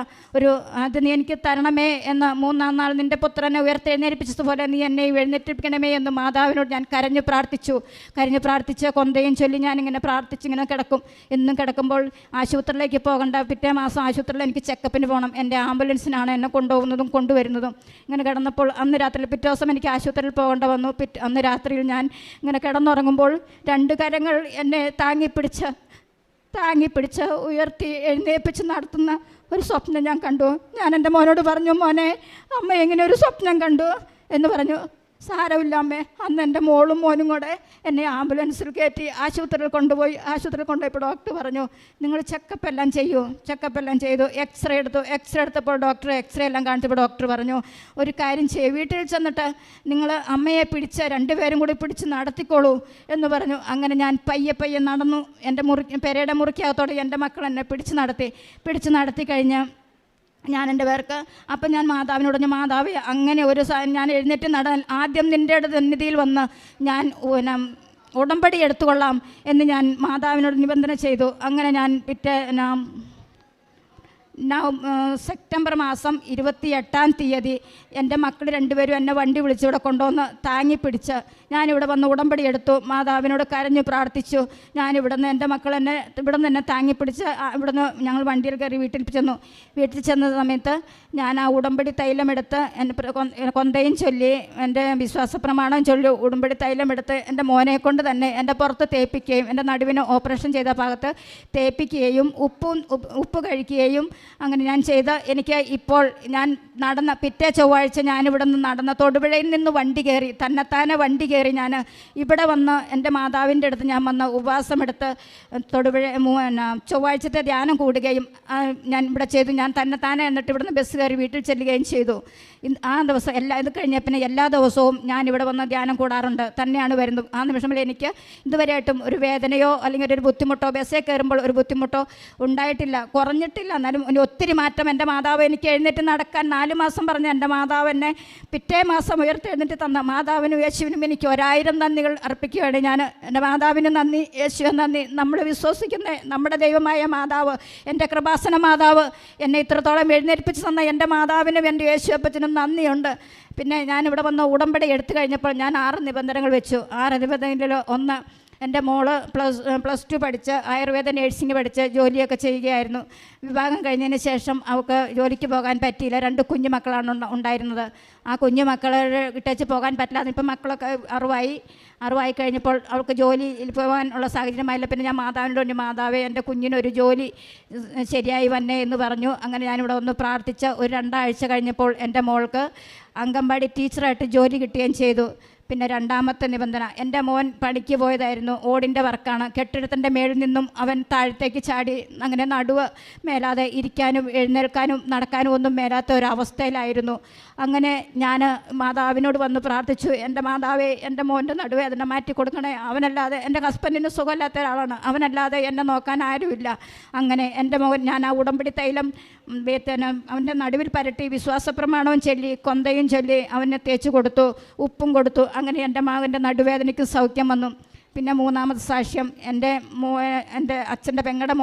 അത് നീ എനിക്ക് തരണമേ എന്ന്. 3-ാം നാൾ നിൻ്റെ പുത്രനെ ഉയർത്തെഴുന്നേൽപ്പിച്ചതുപോലെ നീ എന്നെ എഴുന്നേൽപ്പിക്കണമേ എന്ന് മാതാവിനോട് ഞാൻ കരഞ്ഞ് പ്രാർത്ഥിച്ച് കൊന്തയും ചൊല്ലി ഞാനിങ്ങനെ പ്രാർത്ഥിച്ചിങ്ങനെ കിടക്കും. എന്നും കിടക്കുമ്പോൾ ആശുപത്രിയിലേക്ക് പോകണ്ട, പിറ്റേ മാസം ആശുപത്രിയിൽ എനിക്ക് ചെക്കപ്പിന് പോകണം. എൻ്റെ ആംബുലൻസിനാണ് എന്നെ കൊണ്ടുപോകുന്നതും കൊണ്ടുവരുന്നതും. ഇങ്ങനെ കിടന്നപ്പോൾ അന്ന് രാത്രി പിറ്റേ ദിവസം എനിക്ക് ആശുപത്രിയിൽ പോകേണ്ട വന്നു. അന്ന് രാത്രിയിൽ ഞാൻ ഇങ്ങനെ കിടന്നുറങ്ങുമ്പോൾ 2 കരങ്ങൾ എന്നെ താങ്ങിപ്പിടിച്ച് ഉയർത്തി എഴുന്നേൽപ്പിച്ച് നടത്തുന്ന ഒരു സ്വപ്നം ഞാൻ കണ്ടു. ഞാൻ എൻ്റെ മോനോട് പറഞ്ഞു, മോനെ, അമ്മ എങ്ങനെ ഒരു സ്വപ്നം കണ്ടു എന്ന് പറഞ്ഞു. സാരമില്ല അമ്മേ. അന്ന് എൻ്റെ മോളും മോനും കൂടെ എന്നെ ആംബുലൻസിൽ കയറ്റി ആശുപത്രിയിൽ കൊണ്ടുപോയപ്പോൾ ഡോക്ടർ പറഞ്ഞു, നിങ്ങൾ ചെക്കപ്പ് എല്ലാം ചെയ്തു. എക്സ്റേ എടുത്തപ്പോൾ ഡോക്ടർ എക്സ്റേ എല്ലാം കാണിച്ചപ്പോൾ ഡോക്ടർ പറഞ്ഞു, ഒരു കാര്യം ചെയ്യും, വീട്ടിൽ ചെന്നിട്ട് നിങ്ങൾ അമ്മയെ 2 പേരും കൂടി പിടിച്ച് നടത്തിക്കോളൂ എന്ന് പറഞ്ഞു. അങ്ങനെ ഞാൻ പയ്യെ നടന്നു. എൻ്റെ പെരയുടെ മുറിക്കകത്തോടെ എൻ്റെ മക്കൾ എന്നെ പിടിച്ച് നടത്തി കഴിഞ്ഞ് ഞാൻ എൻ്റെ പേർക്ക് അപ്പം ഞാൻ മാതാവിനോട് പറഞ്ഞു, മാതാവേ, അങ്ങനെ ഞാൻ എഴുന്നേറ്റ് നടാൻ ആദ്യം നിൻ്റെ സന്നിധിയിൽ വന്ന് ഞാൻ ഉടമ്പടി എടുത്തുകൊള്ളാം എന്ന് ഞാൻ മാതാവിനോട് നിബന്ധന ചെയ്തു. അങ്ങനെ സെപ്റ്റംബർ മാസം 28-ാം തീയതി എൻ്റെ മക്കൾ രണ്ടുപേരും എന്നെ വണ്ടി വിളിച്ച് ഇവിടെ കൊണ്ടുവന്ന് താങ്ങി പിടിച്ച് ഞാനിവിടെ വന്ന് ഉടമ്പടി എടുത്തു. മാതാവിനോട് കരഞ്ഞു പ്രാർത്ഥിച്ചു. ഞാനിവിടെ നിന്ന് എൻ്റെ മക്കൾ എന്നെ ഇവിടെ നിന്ന് എന്നെ താങ്ങി പിടിച്ച് ഇവിടെ നിന്ന് ഞങ്ങൾ വണ്ടിയിൽ കയറി വീട്ടിൽ ചെന്നു. വീട്ടിൽ ചെന്ന സമയത്ത് ഞാൻ ആ ഉടമ്പടി തൈലമെടുത്ത് എൻ്റെ കൊന്തയും ചൊല്ലി എൻ്റെ വിശ്വാസ പ്രമാണം ചൊല്ലി ഉടമ്പടി തൈലമെടുത്ത് എൻ്റെ മോനെ കൊണ്ട് തന്നെ എൻ്റെ പുറത്ത് തേപ്പിക്കുകയും എൻ്റെ നടുവിന് ഓപ്പറേഷൻ ചെയ്ത ഭാഗത്ത് തേപ്പിക്കുകയും ഉപ്പ് കഴിക്കുകയും അങ്ങനെ ഞാൻ ചെയ്ത് എനിക്ക് ഇപ്പോൾ ഞാൻ നടന്ന പിറ്റേ ചൊവ്വാഴ്ച ഞാനിവിടെ നിന്ന് നടന്ന തൊടുപുഴയിൽ നിന്ന് വണ്ടി കയറി തന്നെത്താനെ വണ്ടി കയറി ഞാൻ ഇവിടെ വന്ന് എൻ്റെ മാതാവിൻ്റെ അടുത്ത് ഞാൻ വന്ന് ഉപവാസമെടുത്ത് തൊടുപുഴ ചൊവ്വാഴ്ചത്തെ ധ്യാനം കൂടുകയും ഞാൻ ഇവിടെ ചെയ്തു. ഞാൻ തന്നെത്താനെ എന്നിട്ട് ഇവിടുന്ന് ബസ് കയറി വീട്ടിൽ ചെല്ലുകയും ചെയ്തു. ആ ദിവസം ഇത് കഴിഞ്ഞ പിന്നെ എല്ലാ ദിവസവും ഞാൻ ഇവിടെ വന്ന് ധ്യാനം കൂടാറുണ്ട്. തന്നെയാണ് വരുന്നത്. ആ നിമിഷങ്ങളിൽ എനിക്ക് ഇതുവരെയായിട്ടും ഒരു വേദനയോ അല്ലെങ്കിൽ ഒരു ബുദ്ധിമുട്ടോ ബസ്സിൽ കയറുമ്പോൾ ഒരു ബുദ്ധിമുട്ടോ ഉണ്ടായിട്ടില്ല, കുറഞ്ഞിട്ടില്ല. എന്നാലും ഒത്തിരി മാറ്റം എൻ്റെ മാതാവ് എനിക്ക് എഴുന്നേറ്റ് നടക്കാൻ 4 മാസം പറഞ്ഞ എൻ്റെ മാതാവ് എന്നെ പിറ്റേ മാസം ഉയർത്തെഴുന്നേറ്റ് തന്ന മാതാവിനും യേശുവിനും എനിക്ക് 1000 നന്ദികൾ അർപ്പിക്കുകയാണ് ഞാൻ. എൻ്റെ മാതാവിന് നന്ദി, യേശുവിന് നന്ദി. നമ്മൾ വിശ്വസിക്കുന്ന നമ്മുടെ ദൈവമായ മാതാവ്, എൻ്റെ കൃപാസന മാതാവ്, എന്നെ ഇത്രത്തോളം എഴുന്നേൽപ്പിച്ച് തന്ന എൻ്റെ മാതാവിനും എൻ്റെ യേശുവപ്പച്ചനും നന്ദിയുണ്ട്. പിന്നെ ഞാനിവിടെ വന്ന് ഉടമ്പടി എടുത്തു കഴിഞ്ഞപ്പോൾ ഞാൻ 6 നിബന്ധനകൾ വെച്ചു. 6 നിബന്ധനകളിൽ ഒന്ന്, എൻ്റെ മോള് പ്ലസ് 2 പഠിച്ച് ആയുർവേദ നേഴ്സിംഗ് പഠിച്ച് ജോലിയൊക്കെ ചെയ്യുകയായിരുന്നു. വിവാഹം കഴിഞ്ഞതിന് ശേഷം അവൾക്ക് ജോലിക്ക് പോകാൻ പറ്റിയില്ല. 2 കുഞ്ഞുമക്കളാണ് ഉണ്ടായിരുന്നത്. ആ കുഞ്ഞുമക്കളെ ഇട്ടേച്ച് പോകാൻ പറ്റില്ല. അതിപ്പം മക്കളൊക്കെ അറിവായി കഴിഞ്ഞപ്പോൾ അവൾക്ക് ജോലിയിൽ പോകാനുള്ള സാഹചര്യമായില്ല. പിന്നെ ഞാൻ മാതാവിനോട് പറഞ്ഞു, മാതാവേ എൻ്റെ കുഞ്ഞിനൊരു ജോലി ശരിയായി വന്നേ എന്ന് പറഞ്ഞു. അങ്ങനെ ഞാനിവിടെ ഒന്ന് പ്രാർത്ഥിച്ച് ഒരു 2 ആഴ്ച കഴിഞ്ഞപ്പോൾ എൻ്റെ മോൾക്ക് അംഗൻവാടി ടീച്ചറായിട്ട് ജോലി കിട്ടുകയും ചെയ്തു. പിന്നെ 2ാമത്തെ നിബന്ധന, എൻ്റെ മോൻ പണിക്ക് പോയതായിരുന്നു. ഓടിൻ്റെ വർക്കാണ്. കെട്ടിടത്തിൻ്റെ മേളിൽ നിന്നും അവൻ താഴത്തേക്ക് ചാടി അങ്ങനെ നടുവ് മേലാതെ ഇരിക്കാനും എഴുന്നേൽക്കാനും നടക്കാനും ഒന്നും മേലാത്ത ഒരവസ്ഥയിലായിരുന്നു. അങ്ങനെ ഞാൻ മാതാവിനോട് വന്ന് പ്രാർത്ഥിച്ചു, എൻ്റെ മാതാവേ എൻ്റെ മോൻ്റെ നടുവേദന മാറ്റി കൊടുക്കണേ. അവനല്ലാതെ എൻ്റെ ഹസ്ബൻഡിന് സുഖമില്ലാത്ത ഒരാളാണ്. അവനല്ലാതെ എന്നെ നോക്കാൻ ആരുമില്ല. അങ്ങനെ എൻ്റെ മോൻ, ഞാൻ ആ ഉടമ്പടി തൈലം അവൻ്റെ നടുവിൽ പരട്ടി വിശ്വാസ പ്രമാണവും ചൊല്ലി കൊന്തയും ചൊല്ലി അവനെ തേച്ച് കൊടുത്തു, ഉപ്പും കൊടുത്തു. അങ്ങനെ എൻ്റെ മകൻ്റെ നടുവേദനയ്ക്ക് സൗഖ്യം വന്നു. പിന്നെ 3ാമത്തെ സാക്ഷ്യം, എൻ്റെ അച്ഛൻ്റെ പെങ്ങളുടെ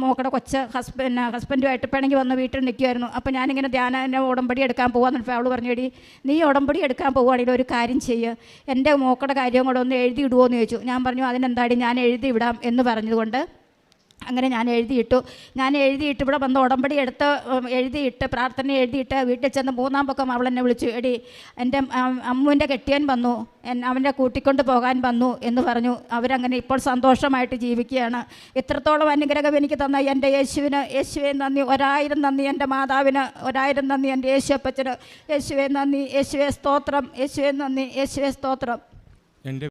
മോക്കടെ കൊച്ച് ഹസ്ബൻഡുമായിട്ട് പിണങ്ങി വന്ന് വീട്ടിൽ നിൽക്കുമായിരുന്നു. അപ്പോൾ ഞാനിങ്ങനെ ധ്യാനം ഉടമ്പടി എടുക്കാൻ പോകാമെന്ന് പറഞ്ഞപ്പോൾ അവൾ പറഞ്ഞു, എടി നീ ഉടമ്പടി എടുക്കാൻ പോവുകയാണെങ്കിൽ ഒരു കാര്യം ചെയ്യുക, എൻ്റെ മോക്കടെ കാര്യം കൂടെ ഒന്ന് എഴുതിയിടുമോ എന്ന് ചോദിച്ചു. ഞാൻ പറഞ്ഞു, അതിനെന്താടി ഞാൻ എഴുതി വിടാം എന്ന് പറഞ്ഞതുകൊണ്ട് അങ്ങനെ ഞാൻ എഴുതിയിട്ട് ഇവിടെ വന്ന് ഉടമ്പടി എടുത്ത് എഴുതിയിട്ട് പ്രാർത്ഥന എഴുതിയിട്ട് വീട്ടിൽ ചെന്ന് 3ാം പക്കം അവൾ എന്നെ വിളിച്ചു, എടി എൻ്റെ അമ്മുവിൻ്റെ കെട്ടിയൻ വന്നു, അവൻ്റെ കൂട്ടിക്കൊണ്ട് പോകാൻ വന്നു എന്ന് പറഞ്ഞു. അവരങ്ങനെ ഇപ്പോൾ സന്തോഷമായിട്ട് ജീവിക്കുകയാണ്. ഇത്രത്തോളം അനുഗ്രഹം എനിക്ക് തന്ന എൻ്റെ യേശുവേ നന്ദി, 1000 നന്ദി. എൻ്റെ മാതാവിന് 1000 നന്ദി. എൻ്റെ യേശുവപ്പച്ചന് യേശുവേ നന്ദി, യേശുവേ സ്തോത്രം, യേശുവേ നന്ദി, യേശുവേ സ്തോത്രം.